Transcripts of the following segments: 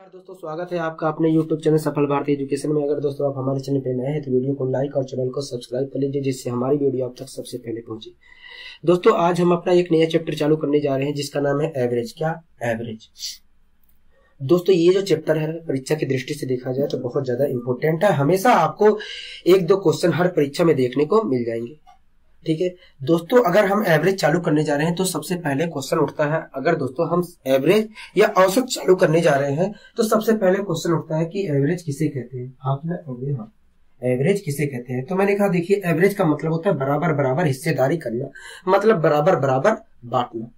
नमस्कार दोस्तों, स्वागत है आपका अपने YouTube चैनल सफल भारतीय एजुकेशन में। अगर दोस्तों आप हमारे चैनल पे नए हैं तो वीडियो को लाइक और चैनल को सब्सक्राइब कर लीजिए, जिससे हमारी वीडियो आप तक सबसे पहले पहुंचे। दोस्तों आज हम अपना एक नया चैप्टर चालू करने जा रहे हैं जिसका नाम है एवरेज। क्या एवरेज? दोस्तों ये जो चैप्टर है परीक्षा की दृष्टि से देखा जाए तो बहुत ज्यादा इंपॉर्टेंट है। हमेशा आपको एक दो क्वेश्चन हर परीक्षा में देखने को मिल जाएंगे। ठीक है दोस्तों, अगर हम एवरेज चालू करने जा रहे हैं तो सबसे पहले क्वेश्चन उठता है, अगर दोस्तों हम एवरेज या औसत चालू करने जा रहे हैं तो सबसे पहले क्वेश्चन उठता है कि एवरेज किसे कहते हैं। हाँ, एवरेज किसे कहते हैं? तो मैंने कहा देखिए, एवरेज का मतलब होता है बराबर बराबर हिस्सेदारी करना, मतलब बराबर बराबर बांटना।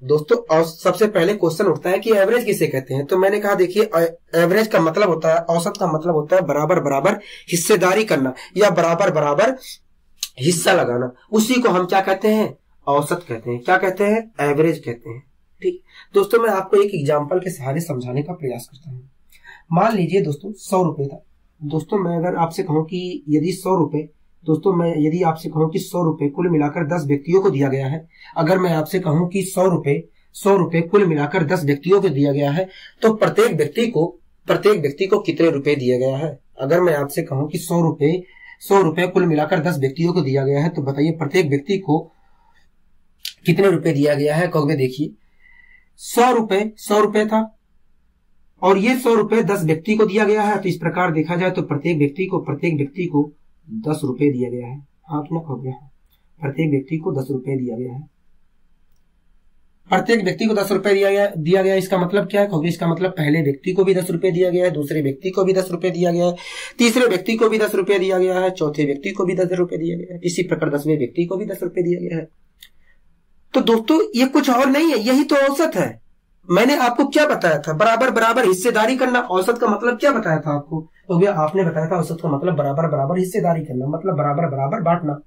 दोस्तों और सबसे पहले क्वेश्चन उठता है कि एवरेज किसे कहते हैं। तो मैंने कहा देखिए, एवरेज का मतलब होता है, औसत का मतलब होता है बराबर बराबर हिस्सेदारी करना या बराबर बराबर हिस्सा लगाना। उसी को हम क्या कहते हैं? औसत कहते हैं। क्या कहते हैं? एवरेज कहते हैं। ठीक दोस्तों, मैं आपको एक एग्जांपल के सहारे समझाने का प्रयास करता हूँ। मान लीजिए दोस्तों 100 रुपए था। दोस्तों मैं अगर आपसे कहूं कि यदि 100 रुपए, दोस्तों मैं यदि आपसे कहूं कि 100 रुपए कुल मिलाकर 10 व्यक्तियों को दिया गया है, अगर मैं आपसे कहूं कि 100 रुपए कुल मिलाकर 10 व्यक्तियों को दिया गया है, तो प्रत्येक व्यक्ति को कितने रुपए दिया गया है? अगर मैं आपसे कहूं कि 100 रुपए कुल मिलाकर 10 व्यक्तियों को दिया गया है, तो बताइए प्रत्येक व्यक्ति को कितने रुपए दिया गया है? कहोगे देखिए 100 रुपए था और ये 100 रुपए 10 व्यक्ति को दिया गया है। तो इस प्रकार देखा जाए तो प्रत्येक व्यक्ति को 10 रुपए दिया गया है। हाँ कि ना कहोगे? प्रत्येक व्यक्ति को 10 रुपए दिया गया है। प्रत्येक व्यक्ति को 10 रुपए दिया गया। इसका मतलब क्या है? कहोगे इसका मतलब पहले व्यक्ति को भी 10 रुपए दिया गया है, दूसरे व्यक्ति को भी 10 रुपए दिया गया है, तीसरे व्यक्ति को भी 10 रुपए दिया गया है, चौथे व्यक्ति को भी 10 रुपए दिया गया है, इसी प्रकार 10वें व्यक्ति को भी 10 रुपए दिया गया है। तो दोस्तों ये कुछ और नहीं है, यही तो औसत है। मैंने आपको क्या बताया था? बराबर बराबर हिस्सेदारी करना। औसत का मतलब क्या बताया था आपको? तो भैया आपने बताया था औसत का मतलब बराबर बराबर हिस्सेदारी करना, मतलब बराबर बराबर बांटना।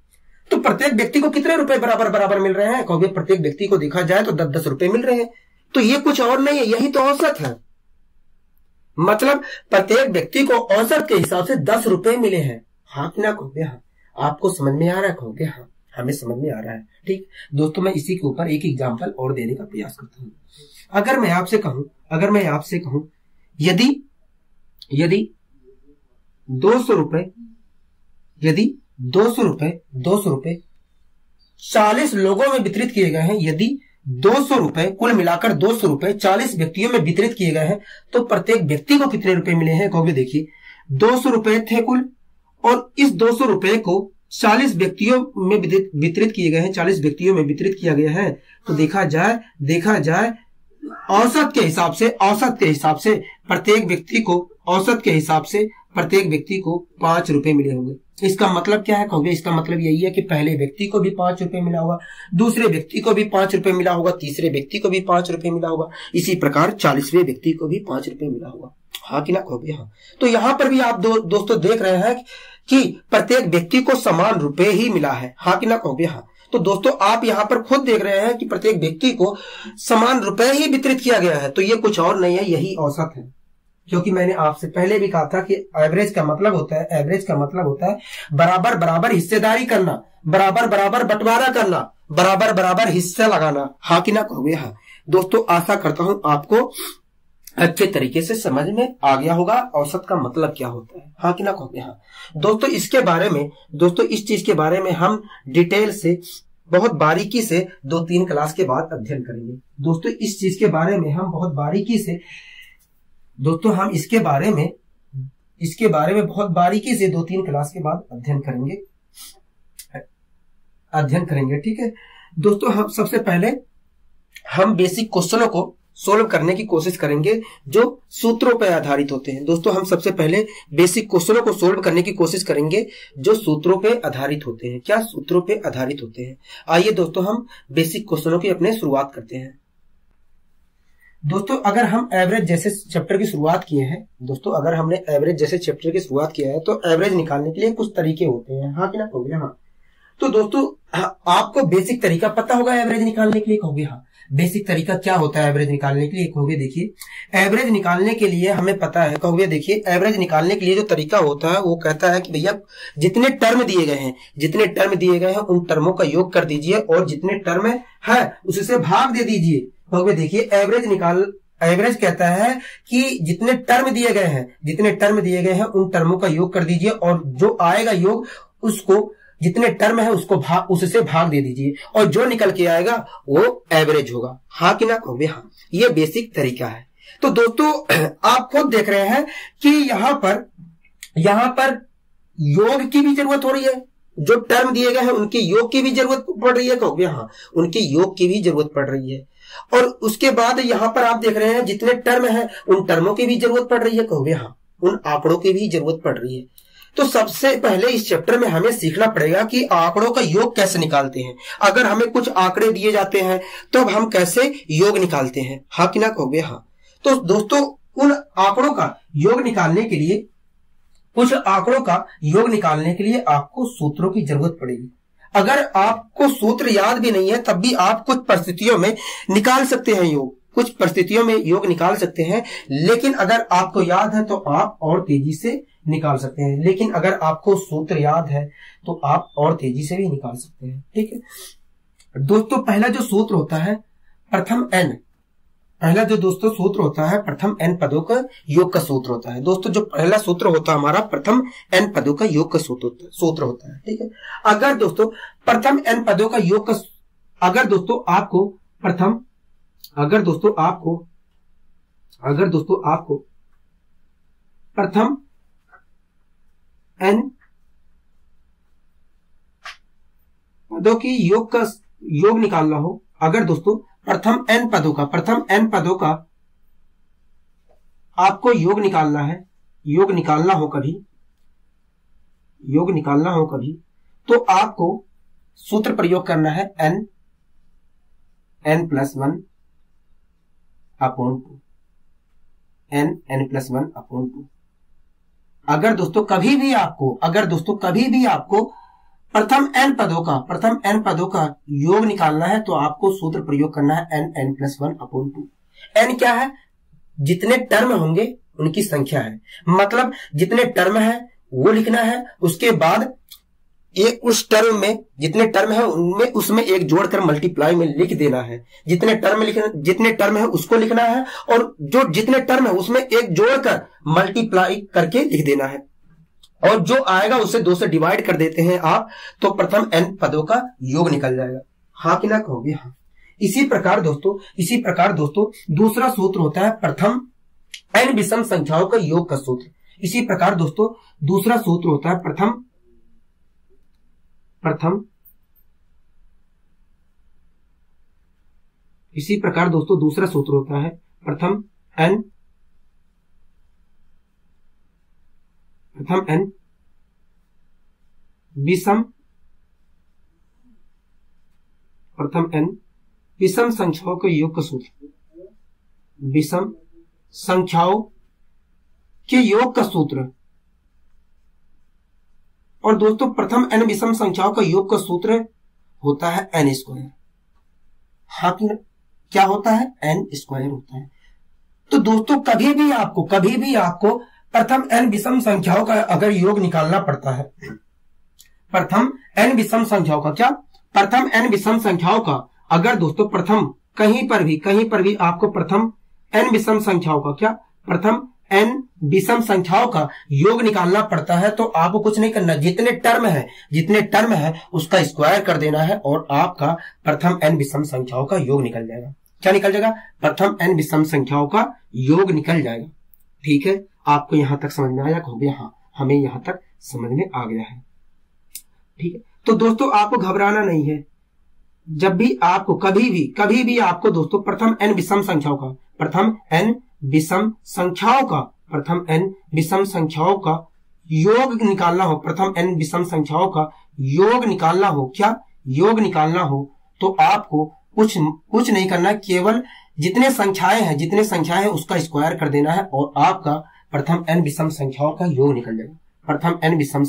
तो प्रत्येक व्यक्ति को कितने रुपए बराबर बराबर मिल रहे हैं? कहोगे प्रत्येक व्यक्ति को देखा जाए तो 10-10 रुपए मिल रहे हैं। तो ये कुछ और नहीं है, यही तो औसत है। मतलब प्रत्येक व्यक्ति को औसत के हिसाब से 10 रुपए मिले हैं। हाँ कि ना कहोगे? हाँ। आपको समझ में आ रहा है? कहोगे हाँ, हमें समझ में आ रहा है। ठीक दोस्तों, मैं इसी के ऊपर एक एग्जाम्पल और देने का प्रयास करता हूं। अगर मैं आपसे कहूं यदि 200 रुपए 40 लोगों में वितरित किए गए हैं, यदि 200 रुपए कुल मिलाकर 200 रुपए 40 व्यक्तियों में वितरित किए गए हैं, तो प्रत्येक व्यक्ति को कितने रुपए मिले हैं? कहोगे देखिए 200 रुपए थे कुल, और इस 200 रुपए को 40 व्यक्तियों में वितरित किए गए हैं, 40 व्यक्तियों में वितरित किया गया है। तो देखा जाए औसत के हिसाब से प्रत्येक व्यक्ति को 5 रुपए मिले होंगे। इसका मतलब क्या है? कहोगे इसका मतलब यही है कि पहले व्यक्ति को भी 5 रुपए मिला होगा, दूसरे व्यक्ति को भी 5 रुपए मिला होगा, तीसरे व्यक्ति को भी 5 रुपए मिला होगा, इसी प्रकार 40वें व्यक्ति को भी 5 रुपए मिला होगा। हाँ कि ना कहोगे? हाँ। तो यहाँ पर भी आप दोस्तों देख रहे हैं कि प्रत्येक व्यक्ति को समान रुपए ही मिला है। हाँ कि ना कहोगे? हाँ। तो दोस्तों आप यहाँ पर खुद देख रहे हैं कि प्रत्येक व्यक्ति को समान रुपए ही वितरित किया गया है। तो ये कुछ और नहीं है, यही औसत है। क्योंकि मैंने आपसे पहले भी कहा था कि एवरेज का मतलब होता है बराबर बराबर हिस्सेदारी करना, बराबर बराबर बंटवारा करना, बराबर बराबर हिस्सा लगाना। हाँ कि ना कहोगे? हाँ। दोस्तों आशा करता हूं आपको अच्छे तरीके से समझ में आ गया होगा औसत का मतलब क्या होता है। हाँ कि ना कहोगे? हाँ। दोस्तों इस चीज के बारे में हम डिटेल से बहुत बारीकी से 2-3 क्लास के बाद अध्ययन करेंगे। दोस्तों इस चीज के बारे में हम बहुत बारीकी से इसके बारे में बहुत बारीकी से 2-3 क्लास के बाद अध्ययन करेंगे। ठीक है दोस्तों, हम सबसे पहले बेसिक क्वेश्चनों को सोल्व करने की कोशिश करेंगे जो सूत्रों पर आधारित होते हैं। दोस्तों हम सबसे पहले बेसिक क्वेश्चनों को सोल्व करने की कोशिश करेंगे जो सूत्रों पे आधारित होते हैं। क्या? सूत्रों पे आधारित होते हैं। आइए दोस्तों हम बेसिक क्वेश्चनों की अपने शुरुआत करते हैं। दोस्तों अगर हम एवरेज जैसे चैप्टर की शुरुआत किए हैं, तो एवरेज निकालने के लिए कुछ तरीके होते हैं। हाँ कि ना कहोगे? हाँ। तो दोस्तों आपको बेसिक तरीका पता होगा एवरेज निकालने के लिए? कहोगे हाँ। बेसिक तरीका क्या होता है एवरेज निकालने के लिए? कहोगे देखिए एवरेज निकालने के लिए हमें पता है। कहोगे देखिए एवरेज निकालने के लिए जो तरीका होता है वो कहता है कि भैया जितने टर्म दिए गए हैं उन टर्मों का योग कर दीजिए और जितने टर्म है उससे भाग दे दीजिए। कहोगे देखिए एवरेज कहता है कि जितने टर्म दिए गए हैं उन टर्मों का योग कर दीजिए और जो आएगा योग उसको जितने टर्म है उसको उससे भाग दे दीजिए और जो निकल के आएगा वो एवरेज होगा। हाँ कि ना कहोगे? हाँ, ये बेसिक तरीका है। तो दोस्तों आप खुद देख रहे हैं कि यहां पर योग की भी जरूरत हो रही है, जो टर्म दिए गए हैं उनके योग की भी जरूरत पड़ रही है। कहोगे हाँ, उनके योग की भी जरूरत पड़ रही है। और उसके बाद यहां पर आप देख रहे हैं जितने टर्म है उन टर्मों की भी जरूरत पड़ रही है। कहोगे हाँ, उन आंकड़ों की भी जरूरत पड़ रही है। तो सबसे पहले इस चैप्टर में हमें सीखना पड़ेगा कि आंकड़ों का योग कैसे निकालते हैं। अगर हमें कुछ आंकड़े दिए जाते हैं तो अब हम कैसे योग निकालते हैं। हाँ कि ना कहोगे? हाँ। तो दोस्तों उन आंकड़ों का योग निकालने के लिए आपको सूत्रों की जरूरत पड़ेगी। अगर आपको सूत्र याद भी नहीं है तब भी आप कुछ परिस्थितियों में निकाल सकते हैं योग, कुछ परिस्थितियों में योग निकाल सकते हैं। लेकिन अगर आपको याद है तो आप और तेजी से निकाल सकते हैं, लेकिन अगर आपको सूत्र याद है तो आप और तेजी से भी निकाल सकते हैं। ठीक है दोस्तों, पहला जो सूत्र होता है प्रथम n पदों का योग का सूत्र होता है। दोस्तों जो पहला सूत्र होता है हमारा प्रथम n पदों का योग का सूत्र होता है। ठीक है, अगर दोस्तों प्रथम n पदों का योग का अगर दोस्तों आपको प्रथम n पदों की योग निकालना हो, अगर दोस्तों प्रथम n पदों का आपको योग निकालना हो कभी तो आपको सूत्र प्रयोग करना है n + 1 अपॉन 2 n + 1 अपॉन 2। अगर दोस्तों कभी भी आपको प्रथम n पदों का योग निकालना है तो आपको सूत्र प्रयोग करना है n + 1 अपॉन 2। n क्या है? जितने टर्म होंगे उनकी संख्या है, मतलब जितने टर्म है वो लिखना है। उसके बाद उस टर्म में जितने टर्म है उनमें उसमें एक जोड़कर मल्टीप्लाई में लिख देना है। जितने टर्म है उसको लिखना है और जो जितने टर्म है उसमें एक जोड़कर मल्टीप्लाई करके लिख देना है और जो आएगा उसे 2 से डिवाइड कर देते हैं आप, तो प्रथम n पदों का योग निकल जाएगा। हाँ कि ना कहोगे? हाँ। इसी प्रकार दोस्तों दूसरा सूत्र होता है प्रथम n विषम संख्याओं का योग का सूत्र। इसी प्रकार दोस्तों दूसरा सूत्र होता है प्रथम n विषम संख्याओं के योग का सूत्र। विषम संख्याओं के योग का सूत्र। और दोस्तों प्रथम n विषम संख्याओं का योग का सूत्र होता है n²। हाँ, क्या होता है? n² होता है। तो दोस्तों कभी भी आपको प्रथम n विषम संख्याओं का अगर योग निकालना पड़ता है, प्रथम n विषम संख्याओं का अगर दोस्तों कहीं पर भी आपको प्रथम n विषम संख्याओं का योग निकालना पड़ता है तो आपको कुछ नहीं करना, जितने टर्म है उसका स्क्वायर कर देना है और आपका प्रथम n विषम संख्याओं का योग निकल जाएगा। क्या निकल जाएगा? प्रथम n विषम संख्याओं का योग निकल जाएगा। ठीक है, आपको यहां तक समझ में आया? कहोगे हाँ, हमें यहां तक समझ में आ गया है। ठीक है, तो दोस्तों आपको घबराना नहीं है। जब भी आपको कभी भी आपको दोस्तों प्रथम n विषम संख्याओं का योग निकालना हो, तो आपको कुछ नहीं करना, केवल जितने संख्याएं हैं उसका स्क्वायर कर देना है और आपका प्रथम n विषम संख्याओं का योग निकल जाएगा। प्रथम n विषम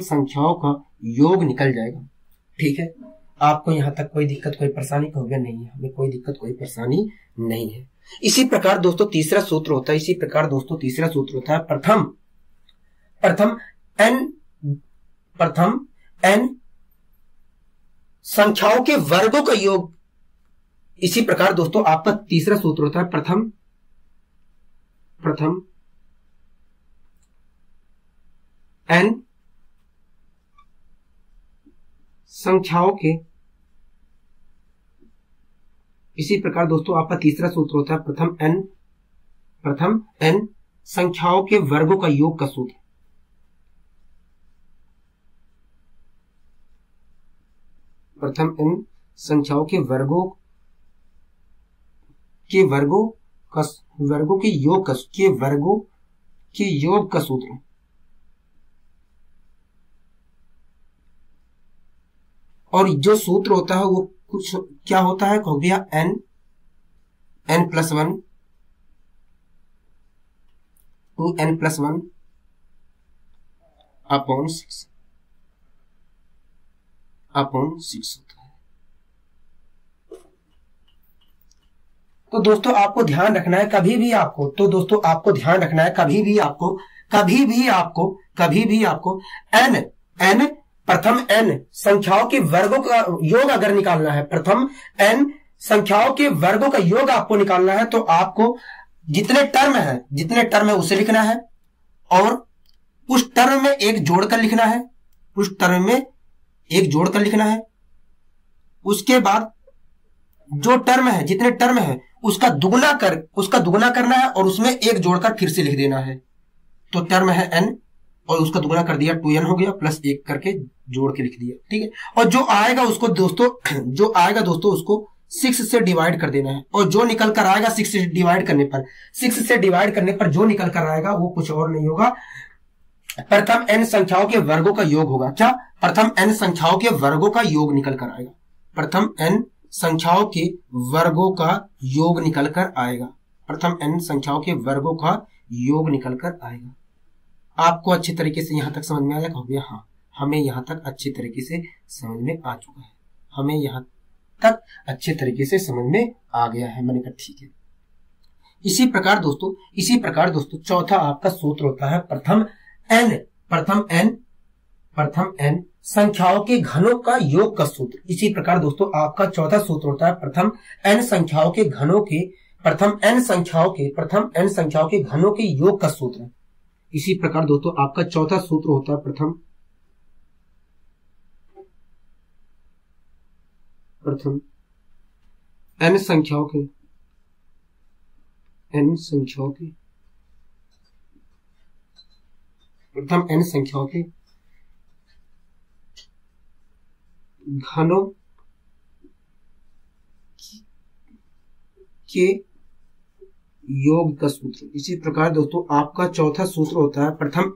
संख्याओं का योग निकल जाएगा। ठीक है, आपको यहां तक कोई दिक्कत कोई परेशानी कहोगे? नहीं है, हमें कोई दिक्कत कोई परेशानी नहीं है। इसी प्रकार दोस्तों तीसरा सूत्र होता है प्रथम n संख्याओं के वर्गों का योग इसी प्रकार दोस्तों आपका तीसरा सूत्र होता है प्रथम n संख्याओं के, इसी प्रकार दोस्तों आपका तीसरा सूत्र होता है प्रथम n संख्याओं के वर्गों का योग का सूत्र। प्रथम n संख्याओं के वर्गों के योग का सूत्र। और जो सूत्र होता है वो कुछ क्या होता है, कहो भैया n+1 to n+1 अपॉन 6 होता है। तो दोस्तों आपको ध्यान रखना है कभी भी आपको n प्रथम n संख्याओं के वर्गों का योग अगर निकालना है, प्रथम n संख्याओं के वर्गों का योग आपको निकालना है, तो आपको जितने टर्म है उसे लिखना है और उस टर्म में एक जोड़कर लिखना है। उसके बाद जो टर्म है, जितने टर्म है उसका दुगुना करना है और उसमें एक जोड़कर फिर से लिख देना है। तो टर्म है n और उसका दुगुना कर दिया 2n हो गया, प्लस 1 करके जोड़ के लिख दिया, ठीक है। और जो आएगा दोस्तों उसको 6 से डिवाइड कर देना है, और जो निकल कर आएगा 6 से डिवाइड करने पर जो निकल कर आएगा वो कुछ और नहीं होगा, प्रथम n संख्याओं के वर्गों का योग होगा। क्या? प्रथम n संख्याओं के वर्गों का योग निकल कर आएगा। प्रथम n संख्याओं के वर्गों का योग निकल कर आएगा। प्रथम n संख्याओं के वर्गों का योग निकल कर आएगा। आपको अच्छी तरीके से यहां तक समझ में आया? हो गया? हाँ, हमें यहां तक अच्छी तरीके से समझ में आ चुका है, हमें यहां तक अच्छे तरीके से समझ में आ गया है। मैंने कहा ठीक है। इसी प्रकार दोस्तों चौथा आपका सूत्र होता है प्रथम n संख्याओं के घनों का योग का सूत्र। इसी प्रकार दोस्तों आपका चौथा सूत्र होता है प्रथम n संख्याओं के घनों के घनों के योग का सूत्र। इसी प्रकार दोस्तों आपका चौथा सूत्र होता है प्रथम n संख्याओं के घनों के योग का सूत्र। इसी प्रकार दोस्तों आपका चौथा सूत्र होता है प्रथम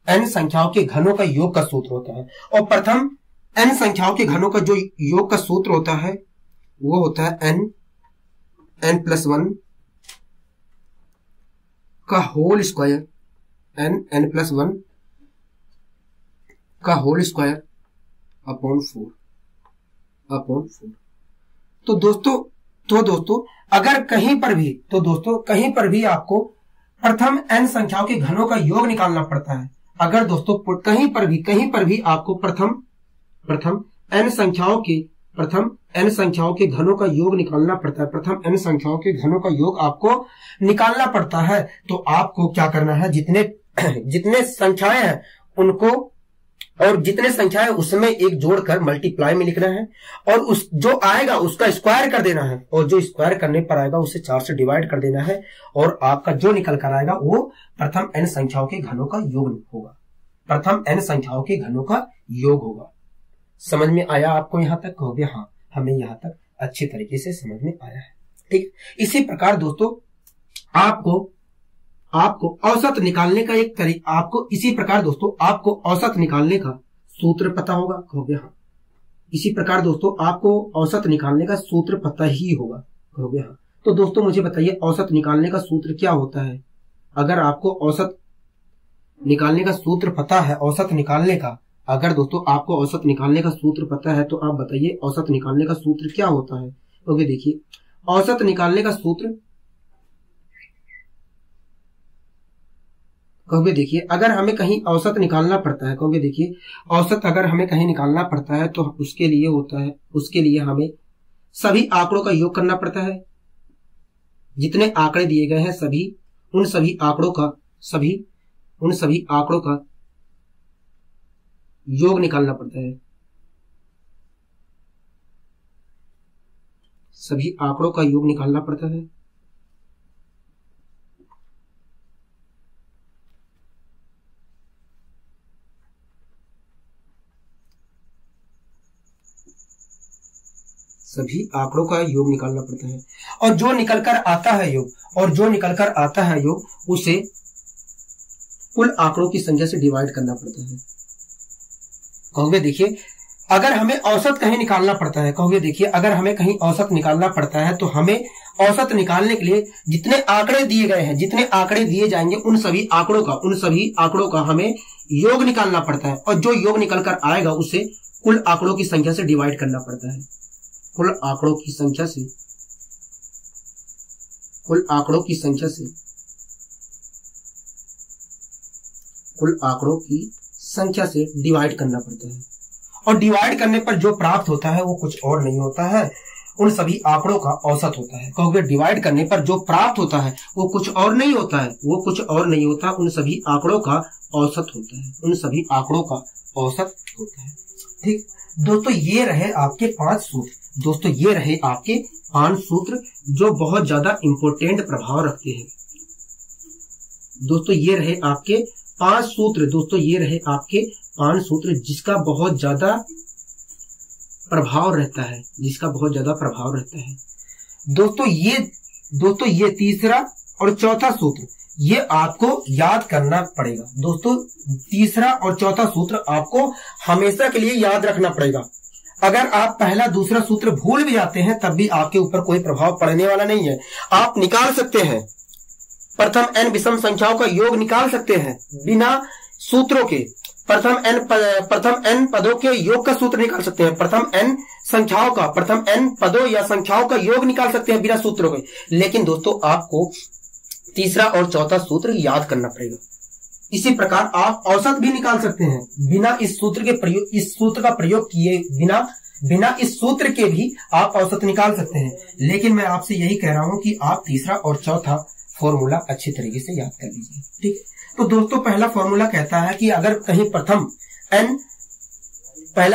n संख्याओं के घनों का योग का सूत्र होता है। और प्रथम n संख्याओं के घनों का जो योग का सूत्र होता है वो होता है n+1 का होल स्क्वायर, n+1 का होल स्क्वायर अपॉन 4। तो दोस्तों अगर कहीं पर भी आपको प्रथम n संख्याओं के घनों का योग निकालना पड़ता है, अगर दोस्तों कहीं पर भी आपको प्रथम n संख्याओं के घनों का योग निकालना पड़ता है, प्रथम n संख्याओं के घनों का योग आपको निकालना पड़ता है, तो आपको क्या करना है, जितने संख्याएं हैं उनको, और जितने संख्याएं उसमें एक जोड़कर मल्टीप्लाई में लिखना है, और उस जो आएगा उसका स्क्वायर कर देना है, और जो स्क्वायर करने पर आएगा उसे 4 से डिवाइड कर देना है, और आपका जो निकल कर आएगा वो प्रथम n संख्याओं के घनों का योग होगा। प्रथम n संख्याओं के घनों का योग होगा। समझ में आया आपको? यहां तक हो गया? हाँ, हमें यहां तक अच्छे तरीके से समझ में आया है, ठीक। इसी प्रकार दोस्तों आपको औसत निकालने का एक तरीका, आपको औसत निकालने का सूत्र पता होगा? हो गया? हाँ। इसी प्रकार दोस्तों आपको औसत निकालने का सूत्र पता ही होगा? हो गया? हाँ। तो दोस्तों मुझे बताइए औसत निकालने का सूत्र क्या होता है? अगर आपको औसत निकालने का सूत्र पता है, अगर दोस्तों आपको औसत निकालने का सूत्र पता है, तो आप बताइए औसत निकालने का सूत्र क्या होता है? ओके, देखिए औसत निकालने का सूत्र, कहोगे देखिए अगर हमें कहीं औसत निकालना पड़ता है, कहोगे देखिए औसत अगर हमें कहीं निकालना पड़ता है तो उसके लिए हमें सभी आंकड़ों का योग करना पड़ता है। जितने आंकड़े दिए गए हैं उन सभी आंकड़ों का योग निकालना पड़ता है। सभी आंकड़ों का योग निकालना पड़ता है। सभी आंकड़ों का योग निकालना पड़ता है और जो निकल कर आता है योग उसे कुल आंकड़ों की संख्या से डिवाइड करना पड़ता है। कहोगे देखिए अगर हमें औसत कहीं निकालना पड़ता है, अगर हमें कहीं औसत निकालना पड़ता है तो हमें औसत निकालने के लिए जितने आंकड़े दिए गए हैं, जितने आंकड़े दिए जाएंगे उन सभी आंकड़ों का हमें योग निकालना पड़ता है और जो योग निकल कर आएगा उसे कुल आंकड़ों की संख्या से डिवाइड करना पड़ता है। कुल आंकड़ों की संख्या से डिवाइड करना पड़ता है और डिवाइड करने पर जो प्राप्त होता है वो कुछ और नहीं होता है, उन सभी आंकड़ों का औसत होता है। कहोगे डिवाइड करने पर जो प्राप्त होता है वो कुछ और नहीं होता है, उन सभी आंकड़ों का औसत होता है। ठीक दोस्तों, ये रहे आपके 5 सूत्र जो बहुत ज्यादा इंपॉर्टेंट प्रभाव रखते हैं। दोस्तों ये रहे आपके 5 सूत्र जिसका बहुत ज्यादा प्रभाव रहता है, दोस्तों ये तीसरा और चौथा सूत्र ये आपको याद करना पड़ेगा। दोस्तों तीसरा और चौथा सूत्र आपको हमेशा के लिए याद रखना पड़ेगा। अगर आप पहला दूसरा सूत्र भूल भी जाते हैं तब भी आपके ऊपर कोई प्रभाव पड़ने वाला नहीं है। आप निकाल सकते हैं, प्रथम n विषम संख्याओं का योग निकाल सकते हैं बिना सूत्रों के। प्रथम n पदों के योग का सूत्र निकाल सकते हैं। प्रथम n पदों या संख्याओं का योग निकाल सकते हैं बिना सूत्रों के। लेकिन दोस्तों आपको तीसरा और चौथा सूत्र याद करना पड़ेगा। इसी प्रकार आप औसत भी निकाल सकते हैं बिना इस सूत्र का प्रयोग किए बिना इस सूत्र के भी आप औसत निकाल सकते हैं। लेकिन मैं आपसे यही कह रहा हूं कि आप तीसरा और चौथा फॉर्मूला अच्छी तरीके से याद कर लीजिए। ठीक है, तो दोस्तों पहला फॉर्मूला कहता है कि अगर कहीं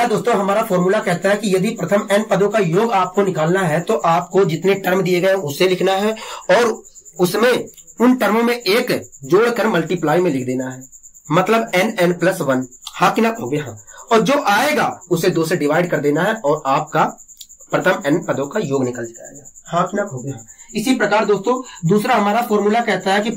दोस्तों हमारा फॉर्मूला कहता है कि यदि प्रथम n पदों का योग आपको निकालना है तो आपको जितने टर्म दिए गए उसे लिखना है और उसमें उन टर्मों में एक जोड़कर मल्टीप्लाई में लिख देना है, मतलब n+1। हाँ कि ना कहोगे? हाँ। और जो आएगा उसे 2 से डिवाइड कर देना है और आपका प्रथम n पदों का योग निकल जाएगा। हाँ कि ना कहोगे? हाँ। इसी प्रकार दोस्तों दूसरा हमारा फॉर्मूला कहता है कि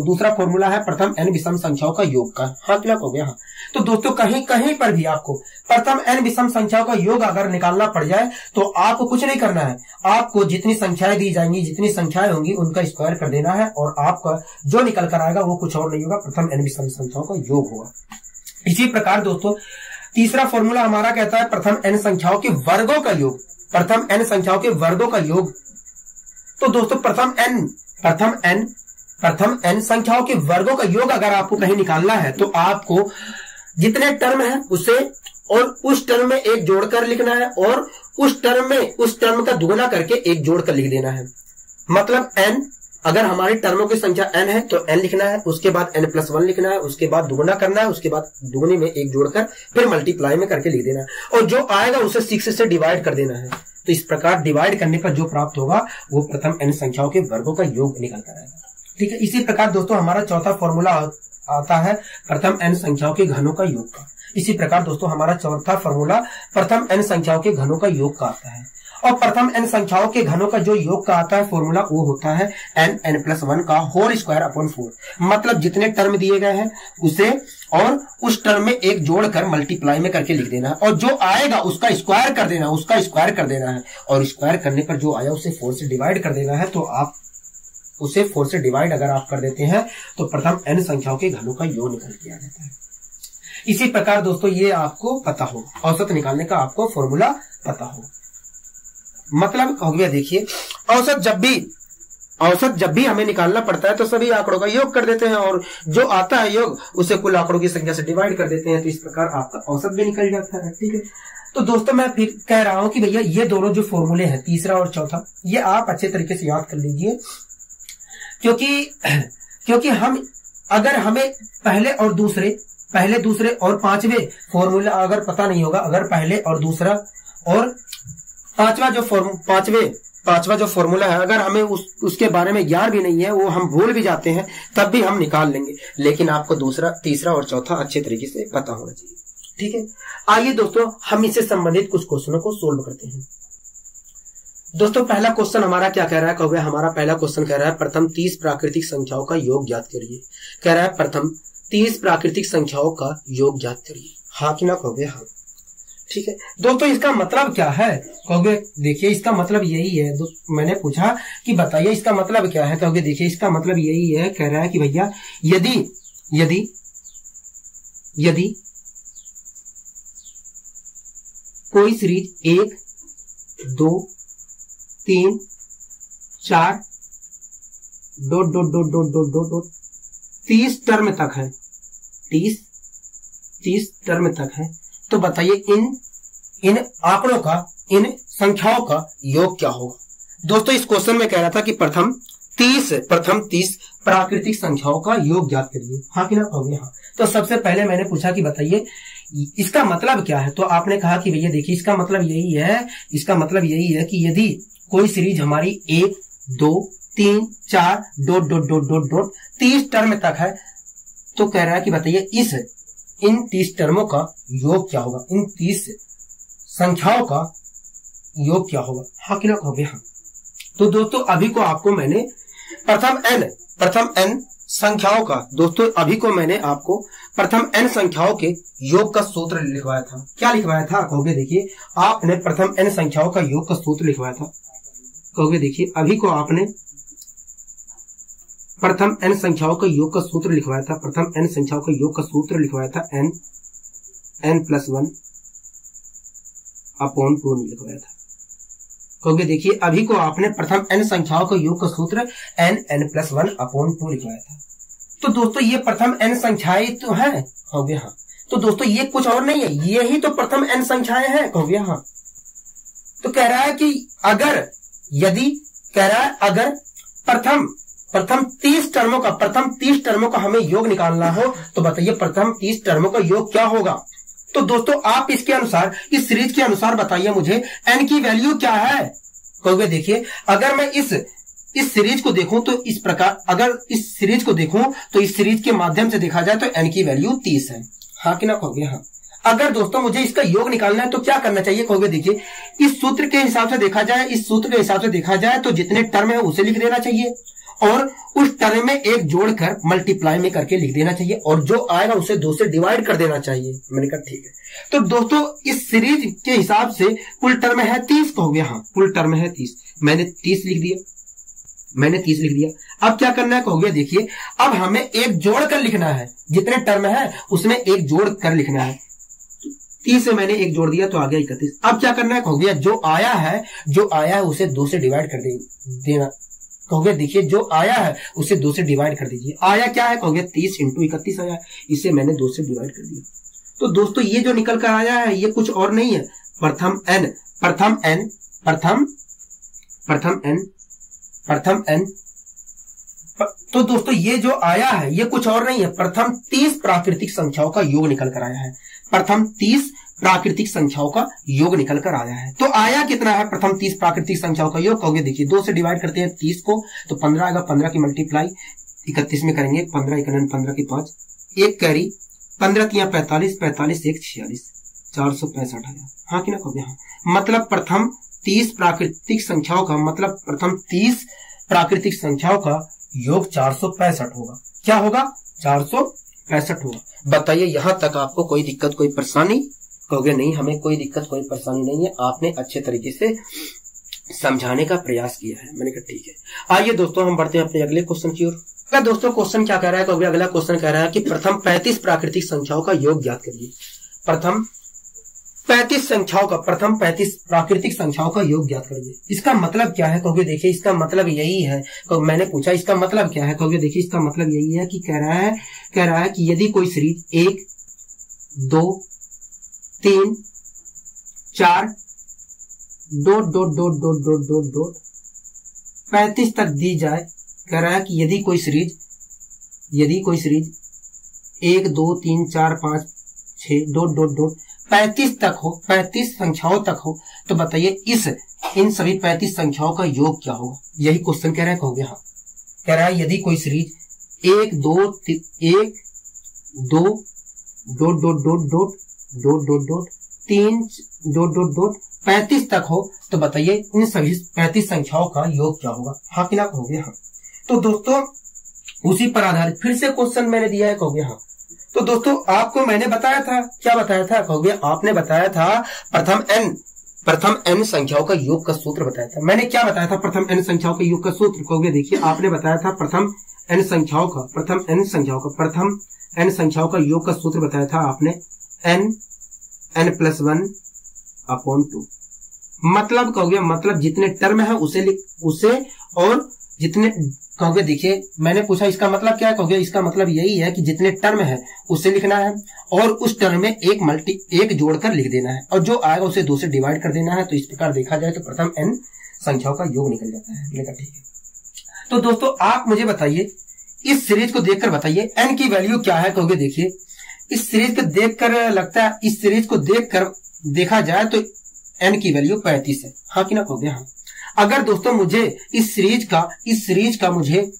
दूसरा फॉर्मूला है प्रथम n विषम संख्याओं का योग का। हाँ कि ना कहोगे? हाँ। तो दोस्तों कहीं पर भी आपको प्रथम n विषम संख्याओं का योग अगर निकालना पड़ जाए तो आपको कुछ नहीं करना है। आपको जितनी संख्याएं दी जाएंगी, जितनी संख्याएं होंगी उनका स्क्वायर कर देना है और आपका जो निकल कर आएगा वो कुछ और नहीं होगा, प्रथम n विषम संख्याओं का योग होगा। इसी प्रकार दोस्तों तीसरा फॉर्मूला हमारा कहता है प्रथम n संख्याओं के वर्गों का योग। तो दोस्तों प्रथम n संख्याओं के वर्गों का योग अगर आपको कहीं निकालना है तो आपको जितने टर्म है उसे और उस टर्म में एक जोड़कर लिखना है और उस टर्म का दुगुना करके एक जोड़कर लिख देना है। मतलब n अगर हमारी टर्मों की संख्या n है तो n लिखना है, उसके बाद n+1 लिखना है, उसके बाद दुगुना करना है, उसके बाद दुगुने में एक जोड़कर फिर मल्टीप्लाई में करके लिख देना है और जो आएगा उसे 6 से डिवाइड कर देना है। तो इस प्रकार डिवाइड करने पर जो प्राप्त होगा वो प्रथम n संख्याओं के वर्गों का योग निकल कर आएगा। ठीक है, इसी प्रकार दोस्तों हमारा चौथा फॉर्मूला आता है प्रथम n संख्याओं के घनों का योग का। इसी प्रकार दोस्तों हमारा चौथा फॉर्मूला प्रथम n संख्याओं के घनों का योग का आता है और प्रथम n संख्याओं के घनों का जो योग का आता है फॉर्मूला वो होता है n+1 का होल स्क्वायर अपॉन 4। मतलब जितने टर्म दिए गए हैं उसे और उस टर्म में एक जोड़कर मल्टीप्लाई में करके लिख देना है और जो आएगा उसका स्क्वायर कर देना है और स्क्वायर करने पर जो आया उसे 4 से डिवाइड कर देना है। तो आप उसे 4 से डिवाइड अगर आप कर देते हैं तो प्रथम n संख्याओं के घनों का योग निकल के आ जाता है। इसी प्रकार दोस्तों ये आपको पता हो, औसत निकालने का आपको फॉर्मूला पता हो। मतलब हो गया, देखिए औसत जब भी हमें निकालना पड़ता है तो सभी आंकड़ों का योग कर देते हैं और जो आता है योग उसे कुल आंकड़ों की संख्या से डिवाइड कर देते हैं। तो इस प्रकार आपका औसत भी निकल जाता है। ठीक है, तो दोस्तों मैं फिर कह रहा हूं कि भैया ये दोनों जो फॉर्मूले हैं, तीसरा और चौथा, ये आप अच्छे तरीके से याद कर लीजिए, क्योंकि हम अगर हमें पहले दूसरे और पांचवे फॉर्मूला अगर पता नहीं होगा, अगर पहले और दूसरा और पांचवा जो फॉर्मूला है अगर हमें उसके बारे में ज्ञान भी नहीं है, वो हम भूल भी जाते हैं, तब भी हम निकाल लेंगे, लेकिन आपको दूसरा, तीसरा और चौथा अच्छे तरीके से पता होना चाहिए। ठीक है, आइए दोस्तों हम इससे संबंधित कुछ क्वेश्चनों को सोल्व करते हैं। दोस्तों पहला क्वेश्चन हमारा क्या कह रहा है, कहोगे हमारा पहला क्वेश्चन कह रहा है प्रथम 30 प्राकृतिक संख्याओं का योग ज्ञात करिए। कह रहा है प्रथम 30 प्राकृतिक संख्याओं का योग ज्ञात करिए, हाँ कि ना कहोगे हाँ। ठीक है दोस्तों, इसका मतलब क्या है, कहोगे देखिए इसका मतलब यही है, मैंने पूछा कि बताइए इसका मतलब क्या है, कहोगे देखिए इसका मतलब यही है, कह रहा है कि भैया यदि कोई सीरीज 1 2 3 4 ... 30 टर्म तक है, 30 टर्म तक है, तो बताइए इन आंकड़ों का, इन संख्याओं का योग क्या होगा। दोस्तों इस क्वेश्चन में कह रहा था कि प्रथम 30 प्राकृतिक संख्याओं का योग ज्ञात करिए, हाँ कि ना कहोगे हाँ। तो सबसे पहले मैंने पूछा कि बताइए इसका मतलब क्या है, तो आपने कहा कि भैया देखिए इसका मतलब यही है कि यदि कोई सीरीज हमारी 1 2 3 4 ... 30 टर्म तक है, तो कह रहा है कि बताइए इन 30 टर्मों का योग क्या होगा, इन 30 संख्याओं का योग क्या होगा, हाँ कि ना कहोगे हाँ। तो दोस्तों अभी को आपको मैंने प्रथम n संख्याओं का, दोस्तों अभी को मैंने आपको प्रथम n संख्याओं के योग का सूत्र लिखवाया था। क्या लिखवाया था, कहोगे देखिए आपने प्रथम n संख्याओं का योग का सूत्र लिखवाया था, कहोगे देखिए अभी को आपने प्रथम n संख्याओं का योग का सूत्र लिखवाया था, प्रथम n संख्याओं का योग का सूत्र लिखवाया था n+1 अपॉन 2 लिखवाया था। कहोगे देखिए अभी को आपने प्रथम n संख्याओं का योग का सूत्र n+1 अपॉन 2 लिखवाया था। तो दोस्तों ये प्रथम n संख्याएं तो है, कहोगे हाँ। तो दोस्तों ये कुछ और नहीं है, ये ही तो प्रथम n संख्याएं हैं, कहोगे हाँ। तो कह रहा है कि अगर प्रथम 30 टर्मों का हमें योग निकालना हो, तो बताइए प्रथम 30 टर्मों का योग क्या होगा। तो दोस्तों आप इसके अनुसार, इस सीरीज के अनुसार बताइए मुझे n की वैल्यू क्या है। कहोगे देखिए अगर मैं इस सीरीज को देखूं तो इस प्रकार, अगर इस सीरीज को देखूं तो इस सीरीज के माध्यम से देखा जाए तो n की वैल्यू 30 है, हाँ कि ना कहोगे हाँ। अगर दोस्तों मुझे इसका योग निकालना है तो क्या करना चाहिए, कहोगे देखिए इस सूत्र के हिसाब से देखा जाए तो जितने टर्म है उसे लिख देना चाहिए, और उस टर्म में एक जोड़कर मल्टीप्लाई में करके लिख देना चाहिए, और जो आएगा उसे 2 से डिवाइड कर देना चाहिए। मैंने कहा ठीक है। तो दोस्तों इस सीरीज के हिसाब से कुल टर्म है 30, कहोगे हाँ कुल टर्म है 30, मैंने 30 लिख दिया। अब क्या करना है, कहोगे देखिए अब हमें एक जोड़ कर लिखना है, जितने टर्म है उसमें एक जोड़ कर लिखना है। 30 से मैंने एक जोड़ दिया तो आ गया 31। अब क्या करना है, कहोगे जो आया है उसे 2 से डिवाइड कर देना। कहोगे देखिए जो आया है उसे 2 से डिवाइड कर दीजिए। आया क्या है, कहोगे 30 × 31 आया, इसे मैंने 2 से डिवाइड कर दिया। तो दोस्तों ये जो निकल कर आया है ये कुछ और नहीं है, प्रथम n। तो दोस्तों ये जो आया है ये कुछ और नहीं है, प्रथम 30 प्राकृतिक संख्याओं का योग निकल कर आया है, प्रथम 30 प्राकृतिक संख्याओं का योग निकल कर आया है। तो आया कितना है प्रथम 30 प्राकृतिक संख्याओं का योग, कहोगे देखिए 2 से डिवाइड करते हैं 30 को तो 15 आएगा, 15 की मल्टीप्लाई 31 में करेंगे, 15 × 15 की 5, एक कैरी, 15 × 45, 45 × 1 46, 465 आया, हाँ कि ना कहोगे हाँ। मतलब प्रथम 30 प्राकृतिक संख्याओं का योग 465 होगा। क्या होगा, 465 होगा। बताइए यहां तक आपको कोई दिक्कत, कोई परेशानी, कहोगे नहीं हमें कोई दिक्कत कोई परेशानी नहीं है, आपने अच्छे तरीके से समझाने का प्रयास किया है। मैंने कहा ठीक है। आइए दोस्तों हम बढ़ते हैं अपने अगले क्वेश्चन की ओर। दोस्तों क्वेश्चन क्या कह रहा है, कहोगे अगला क्वेश्चन कह रहा है कि प्रथम 35 प्राकृतिक संख्याओं का योग ज्ञात करिए। प्रथम 35 प्राकृतिक संख्याओं का योग ज्ञात करिए। इसका मतलब क्या है, कहोगे देखिए इसका मतलब यही है, मैंने पूछा इसका मतलब क्या है, कहोगे देखिए इसका मतलब यही है कि कह रहा है कि यदि कोई series 1 2 3 4 dot dot dot dot dot dot dot 35 तक दी जाए। कह रहा है कि यदि कोई सीरीज 1 2 3 4 5 6 डॉट डॉट डॉट 35 तक हो, 35 संख्याओं तक हो, तो बताइए इन सभी 35 संख्याओं का योग क्या होगा। यही क्वेश्चन कह रहा है। कहोगे हाँ। कह रहा है यदि कोई series 1 2 dot dot dot dot dot dot dot 3 dot dot dot 35 तक हो, तो बताइए इन सभी 35 संख्याओं का योग क्या होगा। हाँ कि ना। कहोगे हाँ। तो दोस्तों उसी पर आधारित फिर से क्वेश्चन मैंने दिया है। कहोगे हाँ। तो दोस्तों आपको मैंने बताया था, क्या बताया था। कहोगे आपने बताया था प्रथम n संख्याओं का योग का सूत्र बताया था। मैंने क्या बताया था प्रथम n संख्याओं का योग का सूत्र। कहोगे देखिए आपने बताया था प्रथम n संख्याओं का योग का सूत्र बताया था आपने n+1/2। मतलब कहोगे मतलब जितने टर्म है उसे और जितने कहोगे देखिए मैंने पूछा इसका मतलब क्या है। कहोगे इसका मतलब यही है कि जितने टर्म है उसे लिखना है और उस टर्म में एक जोड़कर लिख देना है और जो आएगा उसे 2 से डिवाइड कर देना है। तो इस प्रकार देखा जाए तो प्रथम n संख्याओं का योग निकल जाता है। ठीक है। तो दोस्तों आप मुझे बताइए इस सीरीज को देखकर बताइए n की वैल्यू क्या है। कहोगे देखिए इस सीरीज को देखकर लगता है, इस सीरीज को देखकर देखा जाए तो n की वैल्यू 35 है। हाँ कि ना। कहोगे हाँ। अगर दोस्तों मुझे इस सीरीज का मुझे